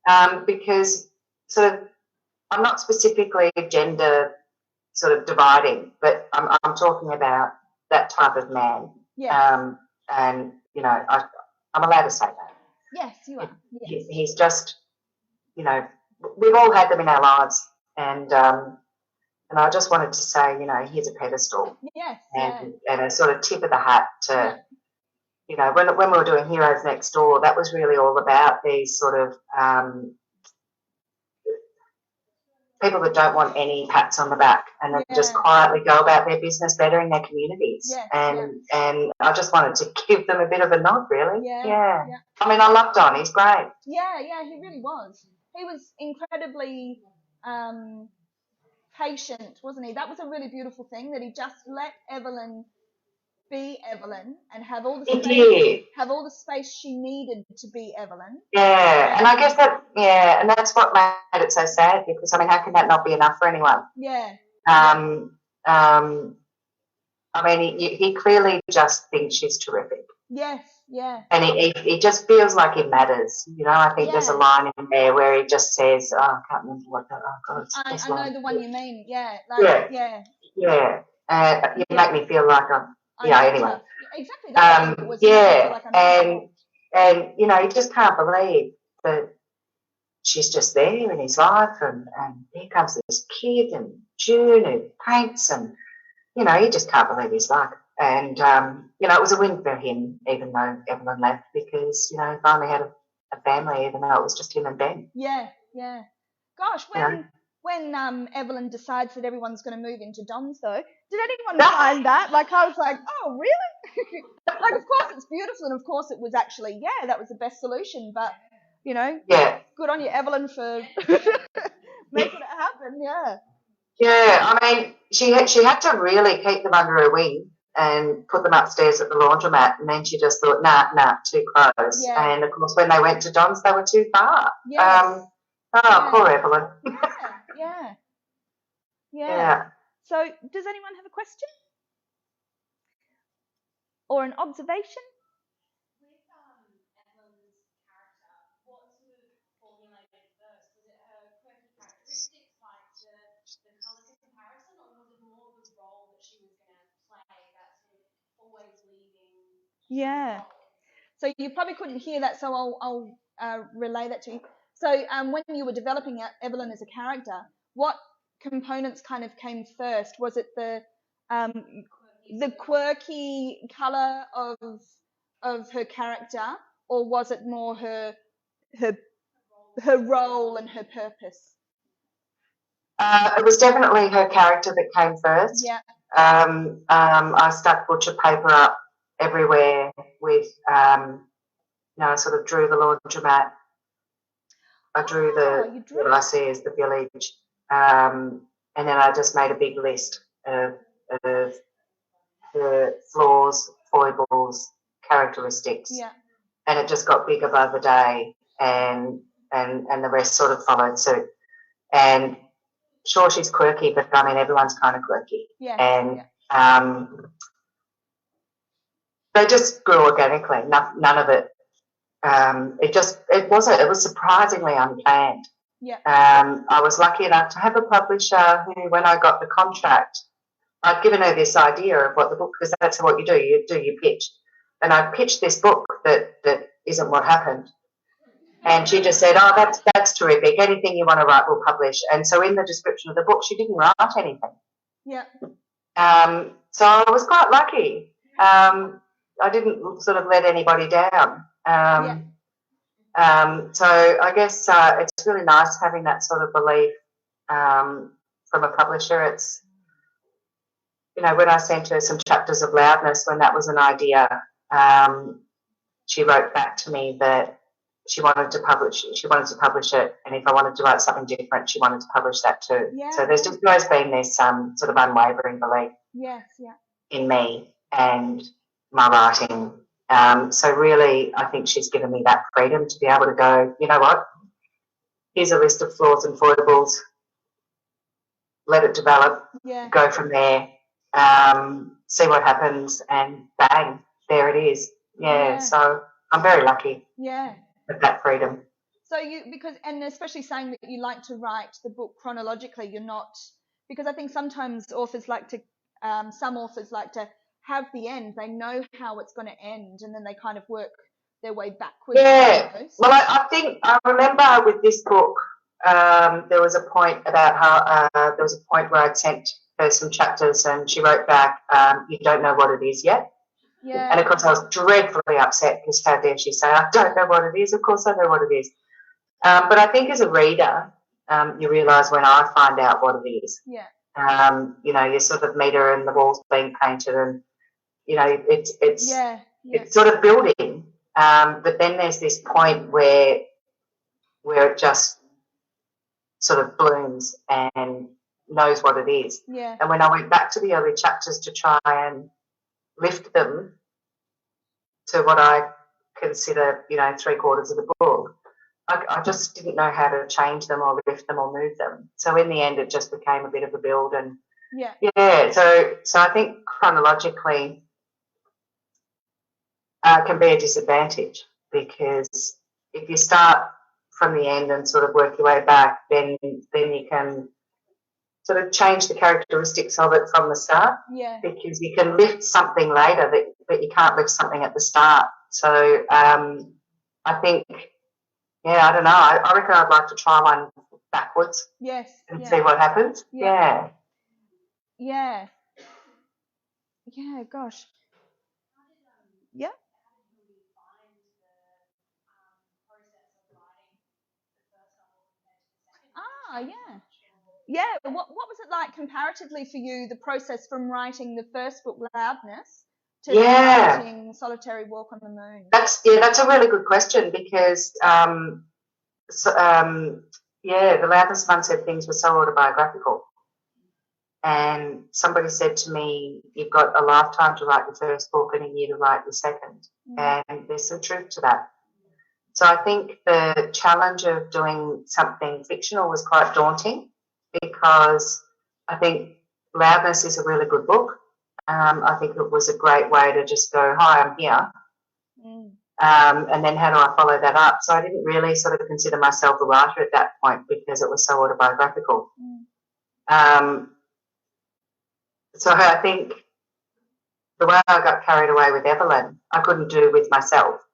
it. Because sort of, I'm not specifically gender sort of dividing, but I'm talking about that type of man. Yeah. And I'm allowed to say that. Yes, you are. Yes. He's just, we've all had them in our lives, and I just wanted to say, here's a pedestal. Yes. And a sort of tip of the hat to, when we were doing Heroes Next Door, that was really all about these sort of people that don't want any pats on the back, and they just quietly go about their business bettering their communities. And I just wanted to give them a bit of a nod, really. Yeah. I mean, I love Don. He's great. Yeah, he really was. He was incredibly patient, wasn't he? That was a really beautiful thing, that he just let Evelyn be Evelyn and have all the space she needed to be Evelyn. Yeah, and I guess and that's what made it so sad, because I mean, how can that not be enough for anyone? Yeah. I mean, he clearly just thinks she's terrific. Yes, yeah. And he just feels like it matters. I think there's a line in there where he just says, oh, I can't remember what that, oh God. I know the one you mean, yeah. You make me feel like anyway. Exactly. That's what it was. And you just can't believe that she's just there in his life, and here comes this kid and June who paints, and you just can't believe his luck. And it was a win for him, even though Evelyn left, because he finally had a family, even though it was just him and Ben. Yeah. Gosh, when Evelyn decides that everyone's going to move into Don's, though, did anyone find that? Like, I was like, oh, really? Like, of course it's beautiful, and of course it was actually, that was the best solution. But, good on you, Evelyn, for making it happen, Yeah, I mean, she had to really keep them under her wing and put them upstairs at the laundromat, and then she just thought, nah, too close. Yeah. And, of course, when they went to Don's, they were too far. Yes. Poor Evelyn. Yeah. So, does anyone have a question? Or an observation? With Evelyn's character, what sort of formulated first? Was it her quirky characteristics, like the colour comparison, or was it more the role that she was going to play, that sort of always leading? Yeah. So you probably couldn't hear that, so I'll relay that to you. So when you were developing Evelyn as a character, what components kind of came first? Was it the quirky colour of her character, or was it more her her role and her purpose? It was definitely her character that came first. Yeah. I stuck butcher paper up everywhere with, I sort of drew the laundromat. I drew what I see as the village, and then I just made a big list of the flaws, foibles, characteristics, and it just got bigger by the day, and the rest sort of followed suit. And sure, she's quirky, but I mean everyone's kind of quirky, they just grew organically. None of it. It was surprisingly unplanned. Yeah. I was lucky enough to have a publisher who, when I got the contract, I'd given her this idea of what the book, because that's what you do. You do your pitch, and I pitched this book that isn't what happened. And she just said, "Oh, that's terrific. Anything you want to write, we'll publish." And so in the description of the book, she didn't write anything. Yeah. So I was quite lucky. I didn't sort of let anybody down. So I guess it's really nice having that sort of belief from a publisher. It's, when I sent her some chapters of Loudness, when that was an idea, she wrote back to me that she wanted to publish it, and if I wanted to write something different, she wanted to publish that too. Yeah. So there's just always been this sort of unwavering belief in me and my writing. So really, I think she's given me that freedom to be able to go, you know what, here's a list of flaws and foibles, let it develop, go from there, see what happens, and bang, there it is. So I'm very lucky with that freedom. So and especially saying that you like to write the book chronologically, you're not, because I think sometimes authors like to, some authors like to have the end, they know how it's going to end, and then they kind of work their way backwards. Well, I remember with this book, there was a point about how where I'd sent her some chapters, and she wrote back, "You don't know what it is yet." Yeah. And of course I was dreadfully upset, because how dare she say, "I don't know what it is." Of course I know what it is. But I think as a reader, you realise when I find out what it is. Yeah. You sort of meet her and the walls being painted, and it's sort of building. But then there's this point where it just sort of blooms and knows what it is. Yeah. And when I went back to the early chapters to try and lift them to what I consider, 3/4 of the book, I just didn't know how to change them or lift them or move them. So in the end, it just became a bit of a build. And so I think chronologically can be a disadvantage, because if you start from the end and sort of work your way back, then you can sort of change the characteristics of it from the start. Yeah. Because you can lift something later that you can't lift something at the start. So I think, I don't know. I reckon I'd like to try one backwards. Yes. And see what happens. Yeah. Yeah. Yeah. Gosh. Yeah. Yeah. What was it like comparatively for you, the process from writing the first book, Loudness, to writing Solitary Walk on the Moon? That's a really good question, because the Loudness of Unsaid Things was so autobiographical, and somebody said to me, "You've got a lifetime to write your first book and a year to write your second." And there's some truth to that. So I think the challenge of doing something fictional was quite daunting, because I think Loudness is a really good book. I think it was a great way to just go, "Hi, I'm here." And then how do I follow that up? So I didn't really sort of consider myself a writer at that point, because it was so autobiographical. So I think the way I got carried away with Evelyn, I couldn't do with myself.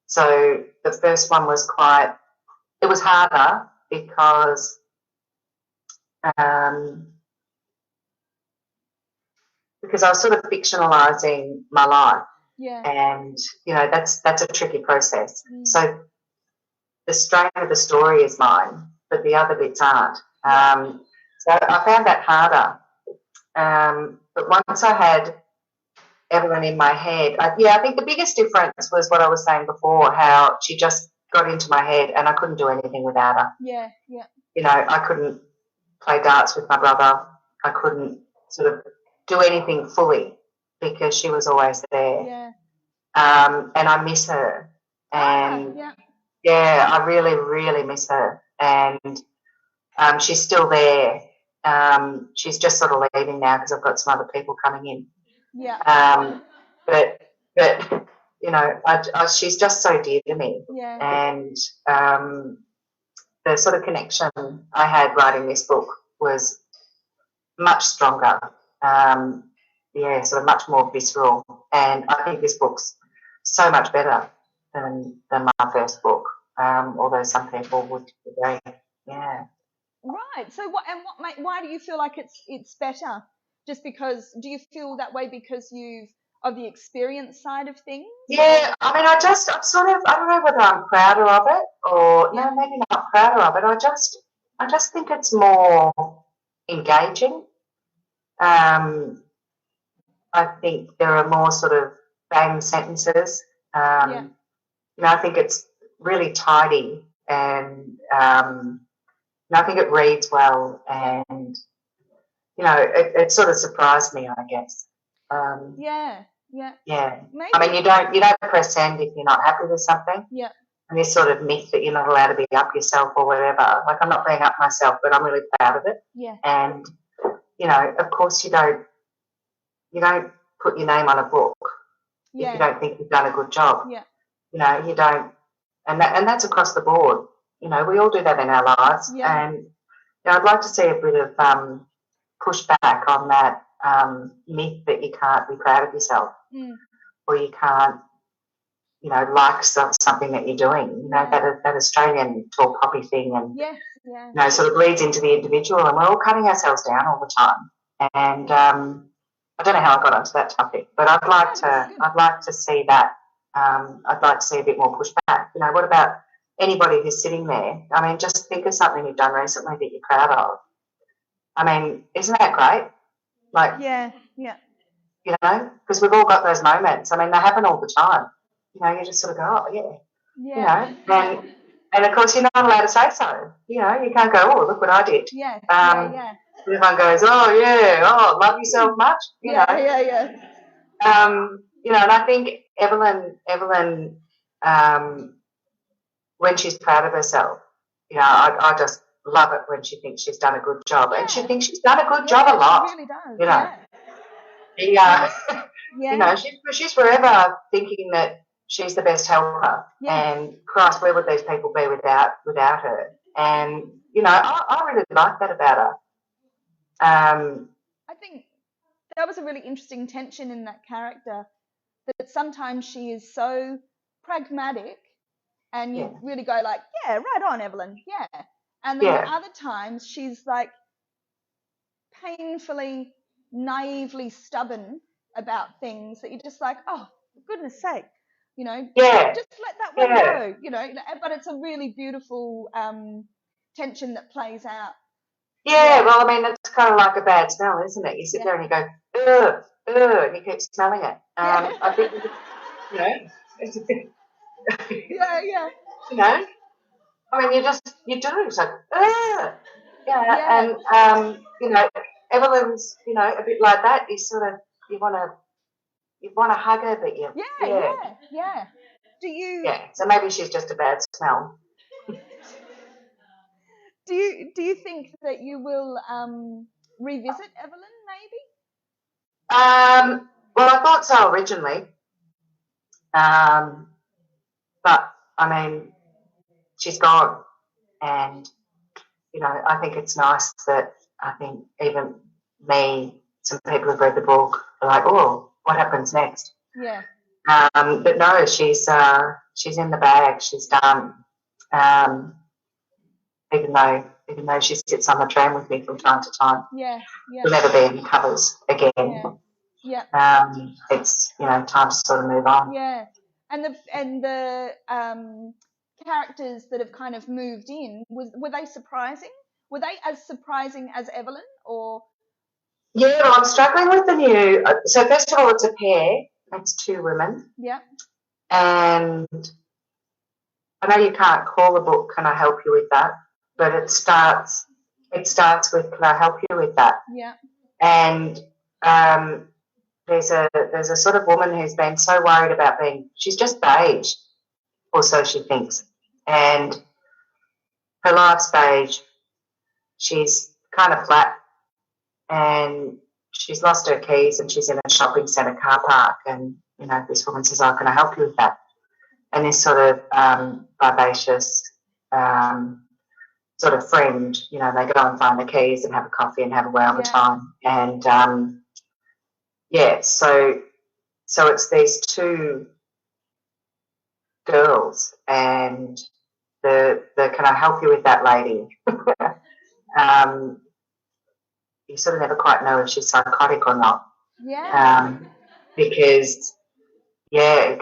So the first one was it was harder, because I was sort of fictionalising my life. Yeah. And, that's a tricky process. So the strain of the story is mine, but the other bits aren't. So I found that harder. But once I had Evelyn in my head, I think the biggest difference was what I was saying before, how she just got into my head and I couldn't do anything without her. Yeah, yeah. You know, I couldn't play darts with my brother. I couldn't sort of do anything fully because she was always there. Yeah. And I miss her. And I really, really miss her. And she's still there. She's just sort of leaving now because I've got some other people coming in. Yeah. But you know, she's just so dear to me. Yeah. And the sort of connection I had writing this book was much stronger. Sort of much more visceral. And I think this book's so much better than my first book. Although some people would agree. Yeah. Right. So why do you feel like it's better? Just because, do you feel that way because of the experience side of things? Yeah, I mean, I don't know whether I'm prouder of it or, no, maybe not prouder of it. I just think it's more engaging. I think there are more sort of bang sentences. You know, I think it's really tidy and I think it reads well and, you know, it sort of surprised me, I guess. Yeah. Maybe. I mean, you don't press send if you're not happy with something. Yeah. And this sort of myth that you're not allowed to be up yourself or whatever. Like, I'm not being up myself, but I'm really proud of it. Yeah. And, you know, of course you don't put your name on a book if you don't think you've done a good job. Yeah. You know, you don't, and that's across the board. You know, we all do that in our lives. Yeah. And, you know, I'd like to see a bit of pushback on that myth that you can't be proud of yourself or you can't, you know, like something that you're doing. You know, that Australian tall poppy thing and, you know, sort of bleeds into the individual and we're all cutting ourselves down all the time. And I don't know how I got onto that topic, but I'd like to see that. I'd like to see a bit more pushback. You know, what about anybody who's sitting there? I mean, just think of something you've done recently that you're proud of. I mean, isn't that great? Like, you know, because we've all got those moments. I mean, they happen all the time. You know, you just sort of go, oh, you know, and of course you're not allowed to say so. You know, you can't go, oh, look what I did. Everyone goes, oh, love yourself much. You know. You know, and I think Evelyn, when she's proud of herself, you know, I just love it when she thinks she's done a good job, and she thinks she's done a good job a lot. She really does. You know, you know, she's forever thinking that she's the best helper, and Christ, where would these people be without her? And you know, I really like that about her. I think that was a really interesting tension in that character, that sometimes she is so pragmatic and you really go like, yeah, right on, Evelyn, and then other times she's like painfully, naively stubborn about things that you're just like, oh, for goodness sake, you know, just let that one go, you know, but it's a really beautiful tension that plays out. Yeah, well, I mean, it's kind of like a bad smell, isn't it? You sit there and you go, ugh, and you keep smelling it. I think, you know, you know, I mean, you do, it's like, ugh, and, you know, Evelyn's, you know, a bit like that. You sort of, you want to hug her, but you, Do you? Yeah, so maybe she's just a bad smell. Do you think that you will revisit Evelyn maybe? Well, I thought so originally, but I mean, she's gone, and you know, I think it's nice that I think even me, some people who've read the book are like, oh, what happens next? Yeah. But no, she's in the bag. She's done. Even though she sits on the tram with me from time to time. She'll never be in covers again. It's, you know, time to sort of move on. And the characters that have kind of moved in, were they surprising? Were they as surprising as Evelyn, or? Yeah, well, I'm struggling with the new. So first of all, it's a pair. It's two women. Yeah. And I know you can't call the book "Can I help you with that?" but it starts with "Can I help you with that?" Yeah. And there's a sort of woman who's been so worried about she's just beige, or so she thinks, and her life's beige. She's kind of flat, and she's lost her keys, and she's in a shopping centre car park, and this woman says, "Oh, can I help you with that?" And this sort of vivacious sort of friend, they go and find the keys and have a coffee and have a whale of a time. And so it's these two girls, and the "Can I help you with that" lady? You sort of never quite know if she's psychotic or not. Yeah. Because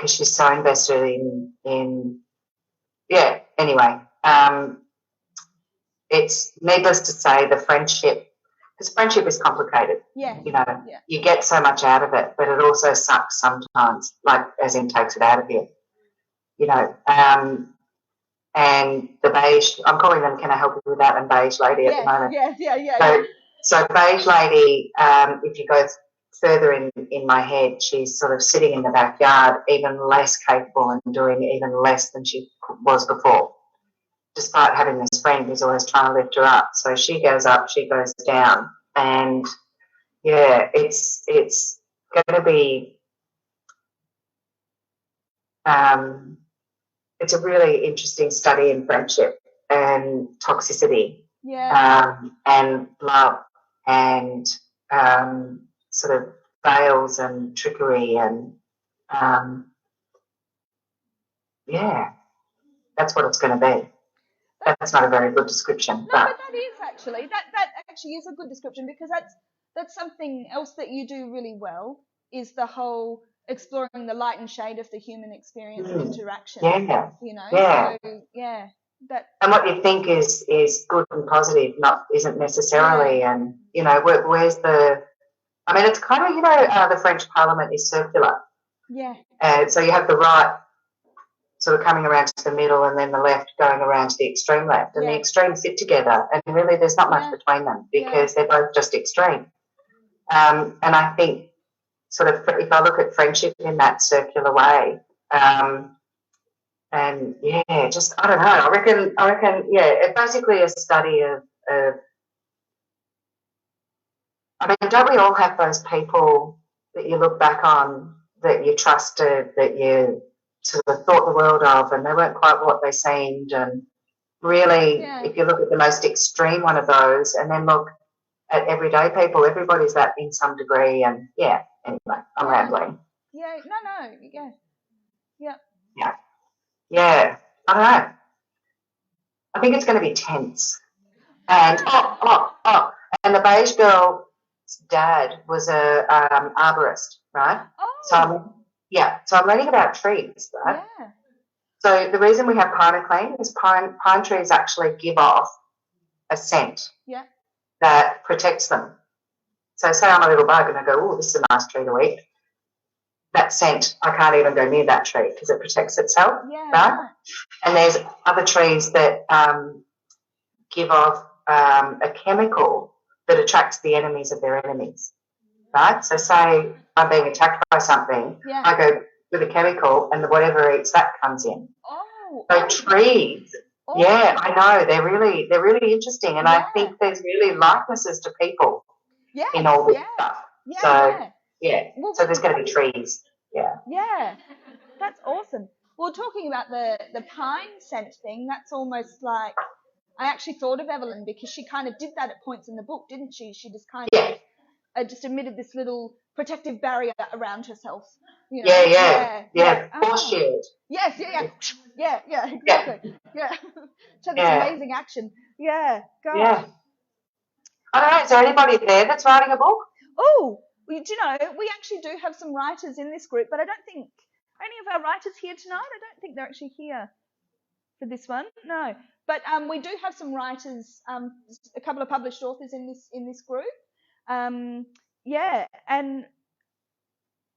she's so invested in anyway. It's needless to say the friendship, because friendship is complicated. Yeah. You get so much out of it, but it also sucks sometimes, like as in takes it out of you. And the beige, I'm calling them "Can I help you with that?" and beige lady at the moment. Yeah. So beige lady, if you go further in my head, she's sort of sitting in the backyard, even less capable and doing even less than she was before, despite having this friend who's always trying to lift her up. So she goes up, she goes down, and it's going to be it's a really interesting study in friendship and toxicity, and love, and sort of veils and trickery, and that's what it's going to be. That's not a very good description. No, but that is actually that actually is a good description, because that's something else that you do really well, is the whole exploring the light and shade of the human experience and interaction. Yeah. So that. And what you think is good and positive isn't necessarily, and where's the? I mean, it's kind of the French Parliament is circular. Yeah. So you have the right sort of coming around to the middle, and then the left going around to the extreme left, and the extremes sit together, and really there's not much between them, because they're both just extreme. And I think sort of if I look at friendship in that circular way, and just I don't know. I reckon. It's basically a study of. I mean, don't we all have those people that you look back on, that you trusted, that you sort of thought the world of, and they weren't quite what they seemed? And really, if you look at the most extreme one of those, and then look at everyday people, everybody's that in some degree. And anyway, I'm rambling. Yeah, I don't know. I think it's going to be tense. And and the beige girl's dad was a arborist, right? So I'm learning about trees, right? Yeah. So the reason we have pine is pine trees actually give off a scent that protects them. So say I'm a little bug and I go, "Oh, this is a nice tree to eat." That scent, I can't even go near that tree because it protects itself, right? And there's other trees that give off a chemical that attracts the enemies of their enemies, right? So say I'm being attacked by something, I go with a chemical, and whatever eats that comes in. So trees, I know, they're really interesting, and I think there's really likenesses to people in all this stuff. So there's going to be trees. Yeah, that's awesome. Well, talking about the pine scent thing, that's almost like, I actually thought of Evelyn, because she kind of did that at points in the book, didn't she? She just kind of just emitted this little protective barrier around herself. Force shield. Yes, exactly. So this amazing action. Gosh. I don't know, is there anybody there that's writing a book? Oh, do you know, we actually do have some writers in this group, but I don't think any of our writers here tonight, I don't think they're actually here for this one. No, but we do have some writers, a couple of published authors in this group. Yeah, and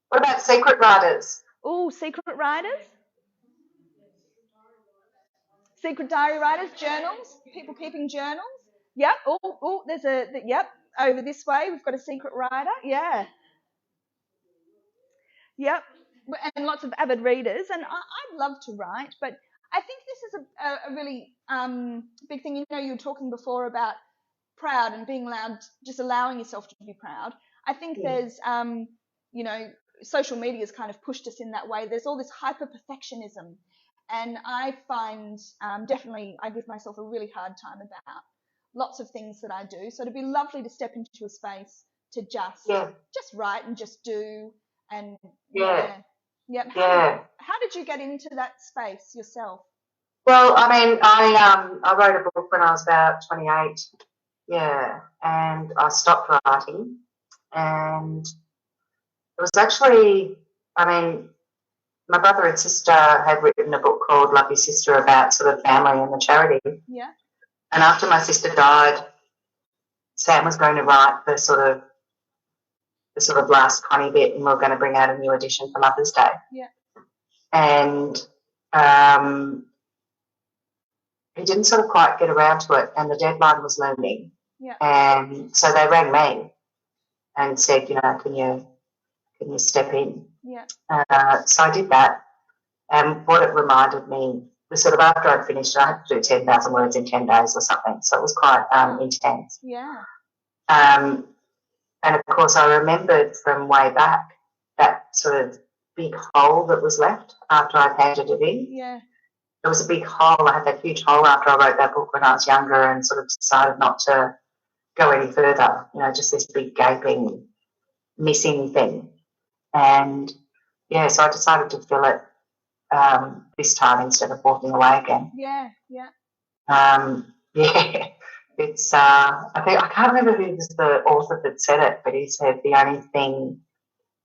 What about secret writers? secret writers, secret diary writers, journals, people keeping journals. Yep. There's yep. Over this way, we've got a secret writer. Yeah. Yep. And lots of avid readers. And I'd love to write, but I think this is a really big thing. You know, you were talking before about proud and being allowed, just allowing yourself to be proud. I think there's, you know, social media has kind of pushed us in that way. There's all this hyper perfectionism, and I find definitely I give myself a really hard time about lots of things that I do. So it'd be lovely to step into a space to just write and just do. And How did you get into that space yourself? Well, I mean, I wrote a book when I was about 28. Yeah, and I stopped writing, and it was actually, I mean, my brother and sister had written a book called Love Your Sister about sort of family and the charity. Yeah. And after my sister died, Sam was going to write the sort of last funny bit, and we were going to bring out a new edition for Mother's Day. Yeah. And he didn't sort of quite get around to it, and the deadline was looming. Yeah. And so they rang me and said, you know, can you step in? Yeah. So I did that, and what it reminded me was sort of after I'd finished, I had to do 10,000 words in 10 days or something, so it was quite intense. Yeah. And of course, I remembered from way back that sort of big hole that was left after I'd handed it in. Yeah. There was a big hole. I had that huge hole after I wrote that book when I was younger, and sort of decided not to go any further, you know, just this big gaping missing thing. And yeah, so I decided to fill it this time instead of walking away again. Yeah, yeah. Yeah, it's I can't remember who was the author that said it, but he said the only thing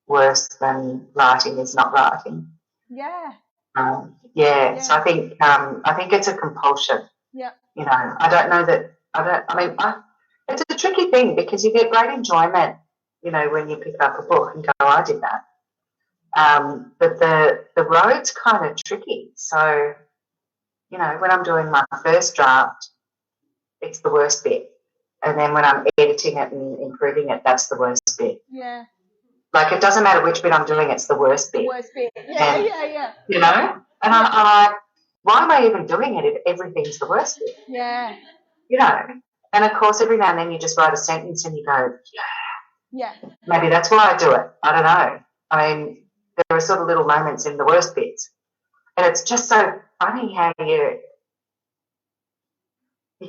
worse than writing is not writing. Yeah. So I think it's a compulsion. Yeah. You know, it's a tricky thing because you get great enjoyment, you know, when you pick up a book and go, oh, I did that. But the road's kind of tricky. So, you know, when I'm doing my first draft, it's the worst bit. And then when I'm editing it and improving it, that's the worst bit. Yeah. Like, it doesn't matter which bit I'm doing, it's the worst bit. Worst bit. Yeah, yeah. You know? And I'm like, why am I even doing it if everything's the worst bit? Yeah. You know? And, of course, every now and then you just write a sentence and you go, yeah. Maybe that's why I do it. I don't know. I mean, there are sort of little moments in the worst bits. And it's just so funny how you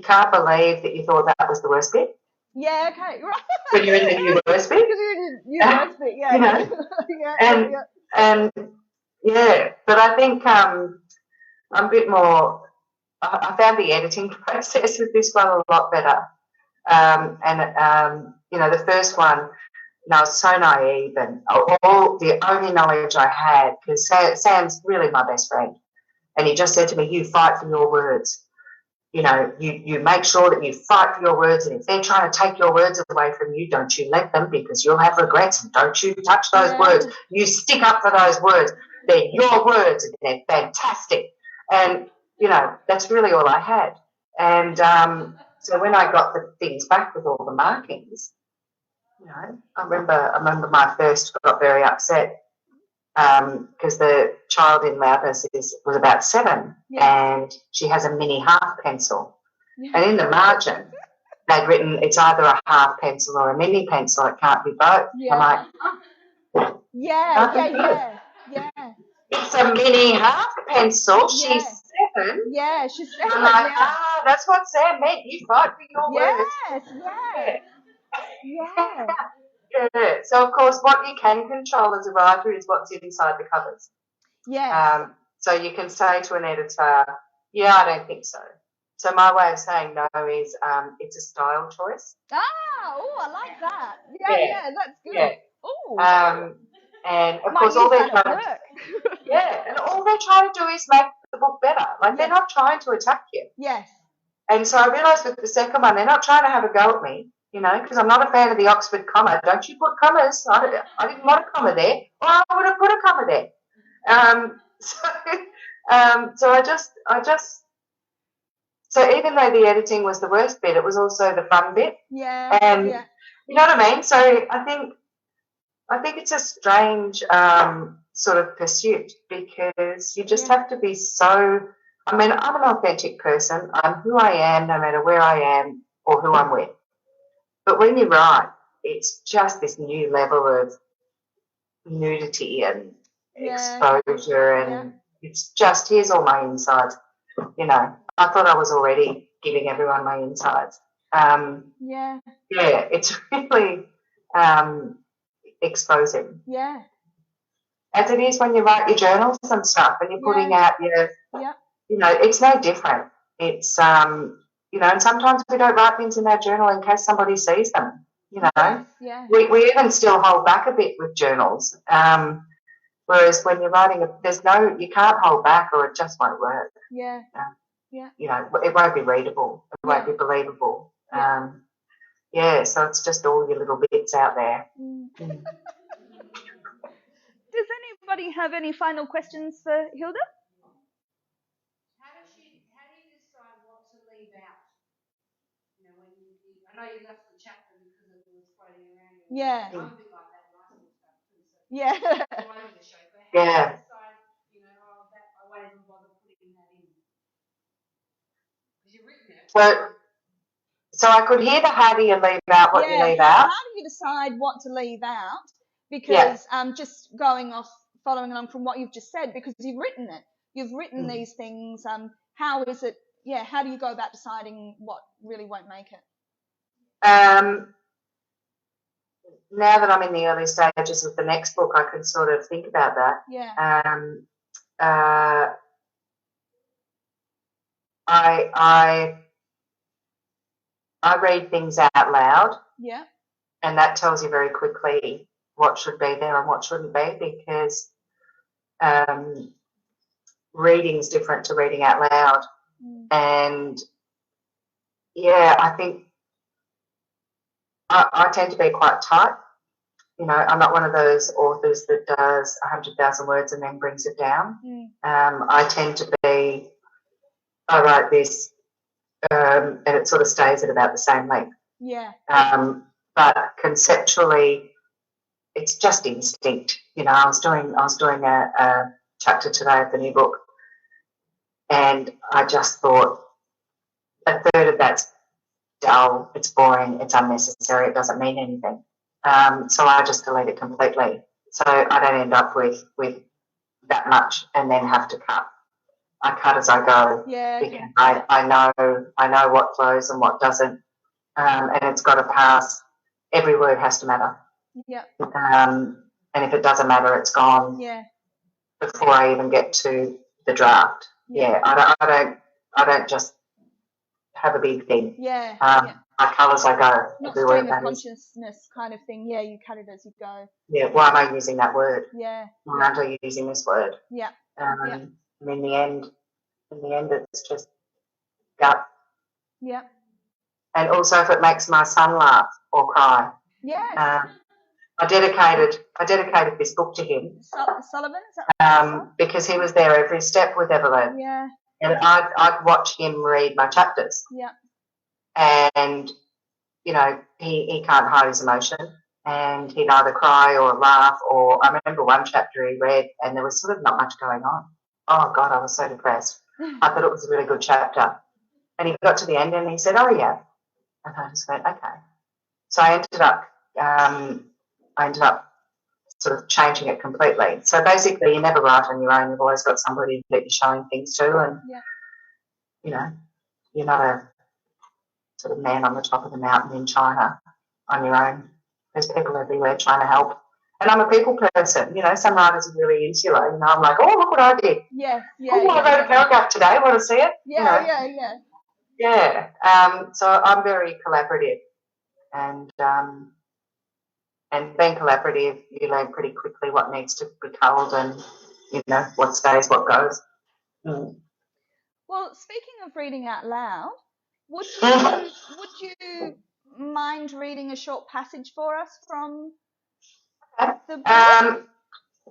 can't believe that you thought that was the worst bit. Yeah, okay, right. When you're in the worst bit. Because you're in the worst bit, yeah. You know? And but I think I'm a bit more, I found the editing process with this one a lot better. You know, the first one, you know, I was so naive, and all the only knowledge I had, because Sam's really my best friend, and he just said to me, you fight for your words. You know, you make sure that you fight for your words, and if they're trying to take your words away from you, don't you let them, because you'll have regrets, and don't you touch those words. You stick up for those words. They're your words, and they're fantastic. And, you know, that's really all I had. And so when I got the things back with all the markings, you know, I remember my first got very upset because the child in Loudness was about 7, and she has a mini half pencil. And in the margin, they'd written, it's either a half pencil or a mini pencil. It can't be both. I'm like, yeah. It's a mini half pencil. She's 7. Yeah, she's 7. I'm like, that's what Sam meant. You fight for your words. Yeah. Yeah. So, of course, what you can control as a writer is what's inside the covers. Yeah. So you can say to an editor, yeah, I don't think so. So my way of saying no is it's a style choice. I like that. Yeah, that's good. Yeah. And of Might course, use that at work. and all they're trying to do is make the book better. Like they're not trying to attack you. Yes. And so I realised with the second one, they're not trying to have a go at me, you know, because I'm not a fan of the Oxford comma. Don't you put commas? I didn't want a comma there, or I would have put a comma there. So even though the editing was the worst bit, it was also the fun bit. Yeah. And yeah. you know what I mean? So I think it's a strange sort of pursuit because you just have to be so. I mean, I'm an authentic person. I'm who I am, no matter where I am or who I'm with. But when you write, it's just this new level of nudity and exposure, and it's just here's all my insides. You know, I thought I was already giving everyone my insides. It's really exposing. Yeah. As it is when you write your journals and stuff, and you're putting out your, you know, it's no different. It's you know, and sometimes we don't write things in our journal in case somebody sees them. You know, we even still hold back a bit with journals. Whereas when you're writing, you can't hold back, or it just won't work. Yeah. You know, it won't be readable. It won't be believable. So it's just all your little bits out there. Does anybody have any final questions for Hilde? How do you decide what to leave out? You know, I know you left the chapter because it was floating around. I'm a bit like that, and I sort of stuff too. So all over the show. But how do you decide? You know, I won't even bother putting that in because you've written it. So I could hear the how do you leave out what you leave out. How do you decide what to leave out? Because just following along from what you've just said, because you've written it. You've written these things. How is it? Yeah, how do you go about deciding what really won't make it? Now that I'm in the early stages of the next book, I can sort of think about that. I read things out loud. Yeah. And that tells you very quickly what should be there and what shouldn't be, because reading's different to reading out loud. And I think I tend to be quite tight. You know, I'm not one of those authors that does 100,000 words and then brings it down. I tend to be, I write this, and it sort of stays at about the same length. But conceptually, it's just instinct. You know, I was doing a chapter today of the new book, and I just thought a third of that's dull, it's boring, it's unnecessary, it doesn't mean anything. So I just delete it completely. So I don't end up with that much and then have to cut. I cut as I go because I know what flows and what doesn't, and it's got to pass. Every word has to matter. And if it doesn't matter, it's gone. Before I even get to the draft. I don't just have a big thing. I cull as I go. Not stream of consciousness kind of thing. Yeah, you cut it as you go. Why am I using that word? Why aren't I using this word? And in the end, it's just gut. And also if it makes my son laugh or cry. I dedicated this book to him. Sullivan, is that because he was there every step with Evelyn. And I'd watch him read my chapters. And, you know, he can't hide his emotion, and he'd either cry or laugh, or I remember one chapter he read and there was sort of not much going on. Oh, God, I was so depressed. I thought it was a really good chapter. And he got to the end and he said, oh, yeah. And I just went, okay. So I ended up sort of changing it completely. So basically you never write on your own. You've always got somebody that you're showing things to, and, you know, you're not a sort of man on the top of the mountain in China on your own. There's people everywhere trying to help. And I'm a people person. You know, some writers are really insular. You know, I'm like, oh, look what I did. I wrote a paragraph today. Want to see it? So I'm very collaborative, and And being collaborative, you learn pretty quickly what needs to be culled and, what stays, what goes. Mm. Well, speaking of reading out loud, would you mind reading a short passage for us from the book?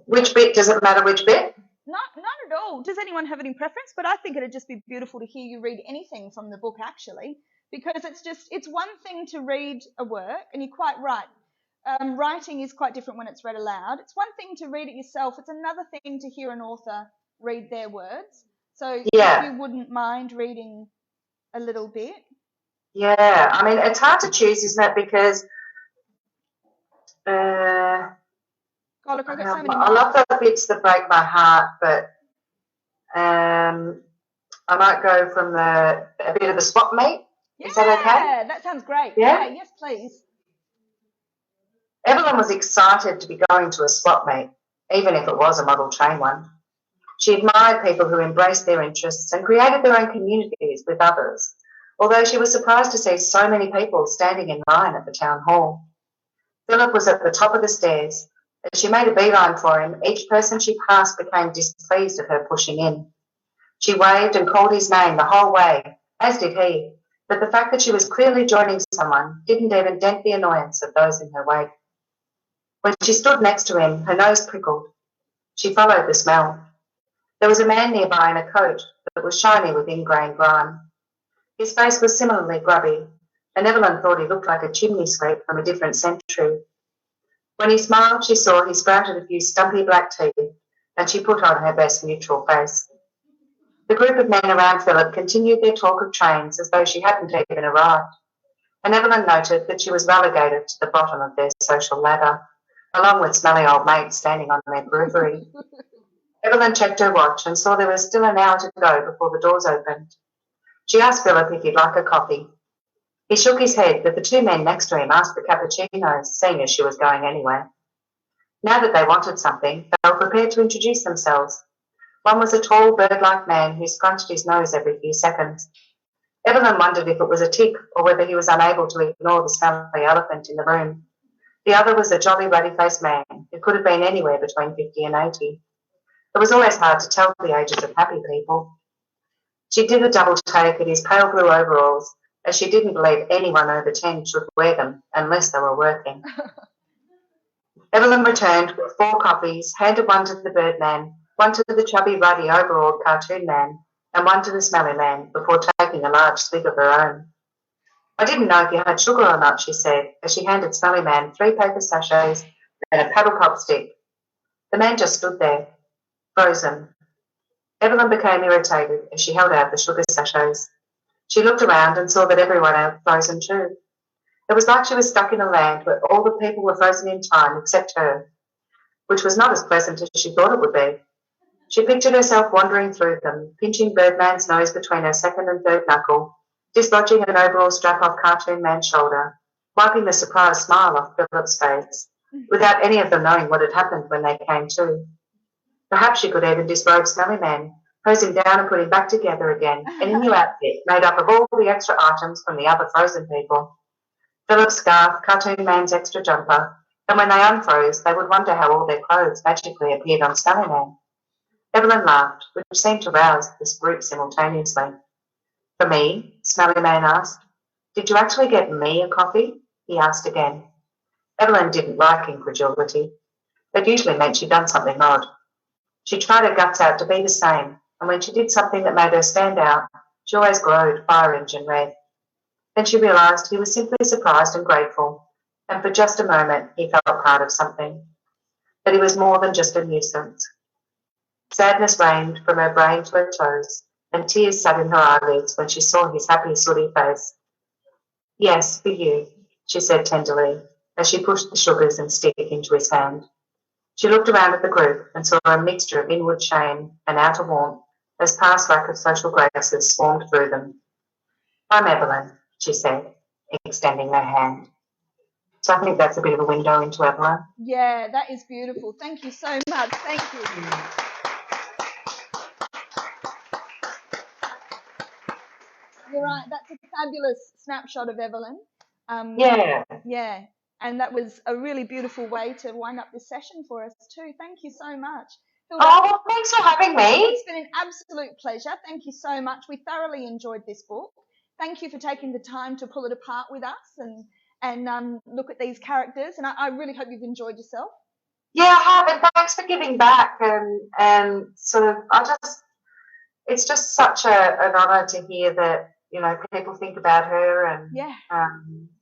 Which bit? Does it matter which bit? Not at all. Does anyone have any preference? But I think it'd just be beautiful to hear you read anything from the book, actually, because it's one thing to read a work, and you're quite right. Writing is quite different when it's read aloud. It's one thing to read it yourself. It's another thing to hear an author read their words. So if you wouldn't mind reading a little bit. Yeah, I mean, it's hard to choose, isn't it? Because God, look, I've got so many I love the bits that break my heart, but I might go from a bit of the swap meet. Yeah, is that okay? Yeah, that sounds great. Yeah? Yes, please. Evelyn was excited to be going to a swap meet, even if it was a model train one. She admired people who embraced their interests and created their own communities with others, although she was surprised to see so many people standing in line at the town hall. Philip was at the top of the stairs. As she made a beeline for him, each person she passed became displeased at her pushing in. She waved and called his name the whole way, as did he, but the fact that she was clearly joining someone didn't even dent the annoyance of those in her wake. When she stood next to him, her nose prickled. She followed the smell. There was a man nearby in a coat that was shiny with ingrained grime. His face was similarly grubby, and Evelyn thought he looked like a chimney sweep from a different century. When he smiled, she saw he sprouted a few stumpy black teeth, and she put on her best neutral face. The group of men around Philip continued their talk of trains as though she hadn't even arrived, and Evelyn noted that she was relegated to the bottom of their social ladder, along with smelly old mates standing on their periphery. Evelyn checked her watch and saw there was still an hour to go before the doors opened. She asked Philip if he'd like a coffee. He shook his head, but the two men next to him asked for cappuccinos, seeing as she was going anyway. Now that they wanted something, they were prepared to introduce themselves. One was a tall, bird-like man who scrunched his nose every few seconds. Evelyn wondered if it was a tic or whether he was unable to ignore the smelly elephant in the room. The other was a jolly, ruddy-faced man who could have been anywhere between 50 and 80. It was always hard to tell the ages of happy people. She did a double take at his pale blue overalls, as she didn't believe anyone over 10 should wear them unless they were working. Evelyn returned with 4 coffees, handed one to the birdman, one to the chubby, ruddy, overalled cartoon man, and one to the smelly man, before taking a large swig of her own. I didn't know if you had sugar or not, she said, as she handed Smelly Man 3 paper sachets and a paddle pop stick. The man just stood there, frozen. Evelyn became irritated as she held out the sugar sachets. She looked around and saw that everyone else was frozen too. It was like she was stuck in a land where all the people were frozen in time except her, which was not as pleasant as she thought it would be. She pictured herself wandering through them, pinching Birdman's nose between her second and third knuckle, dislodging an overall strap off Cartoon Man's shoulder, wiping the surprised smile off Philip's face, without any of them knowing what had happened when they came to. Perhaps she could even disrobe Smelly Man, hose him down and put him back together again in a new outfit made up of all the extra items from the other frozen people. Philip's scarf, Cartoon Man's extra jumper, and when they unfroze, they would wonder how all their clothes magically appeared on Smelly Man. Evelyn laughed, which seemed to rouse this group simultaneously. For me? Smelly Man asked. Did you actually get me a coffee? He asked again. Evelyn didn't like incredulity. It usually meant she'd done something odd. She tried her guts out to be the same, and when she did something that made her stand out, she always glowed fire engine red. Then she realised he was simply surprised and grateful, and for just a moment he felt part of something. That he was more than just a nuisance. Sadness reigned from her brain to her toes, and tears sat in her eyelids when she saw his happy, sooty face. Yes, for you, she said tenderly, as she pushed the sugars and stick into his hand. She looked around at the group and saw a mixture of inward shame and outer warmth as past lack of social graces swarmed through them. I'm Evelyn, she said, extending her hand. So I think that's a bit of a window into Evelyn. Yeah, that is beautiful. Thank you so much. Thank you. You're right. That's a fabulous snapshot of Evelyn. Yeah. Yeah. And that was a really beautiful way to wind up this session for us too. Thank you so much. Hilde, Oh, well, thanks for having me. it's been an absolute pleasure. Thank you so much. We thoroughly enjoyed this book. Thank you for taking the time to pull it apart with us and look at these characters. And I really hope you've enjoyed yourself. Yeah, I have, and thanks for giving back and sort of, it's just such an honour to hear that, you know, people think about her and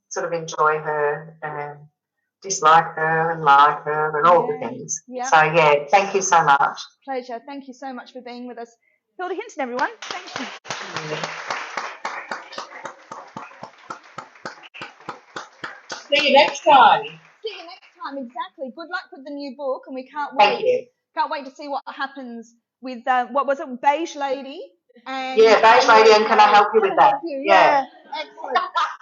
sort of enjoy her and dislike her and like her and all the things. Yeah. So, yeah, thank you so much. Pleasure. Thank you so much for being with us. Hilde Hinton, everyone. Thank you. See you next time. See you next time, exactly. Good luck with the new book, and we can't wait. Thank you. Can't wait to see what happens with, what was it, Beige Lady? And Beige Lady, and can I help you with that? Yeah. Excellent.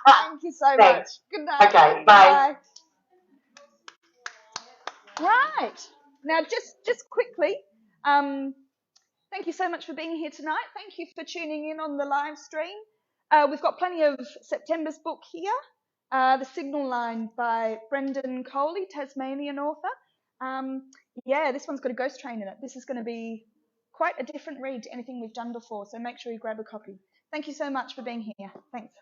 Thank you so much. Good night. Okay, bye. Right. Now, just quickly, thank you so much for being here tonight. Thank you for tuning in on the live stream. We've got plenty of September's book here. The Signal Line by Brendan Coley, Tasmanian author. This one's got a ghost train in it. This is going to be quite a different read to anything we've done before, so make sure you grab a copy. Thank you so much for being here. Thanks.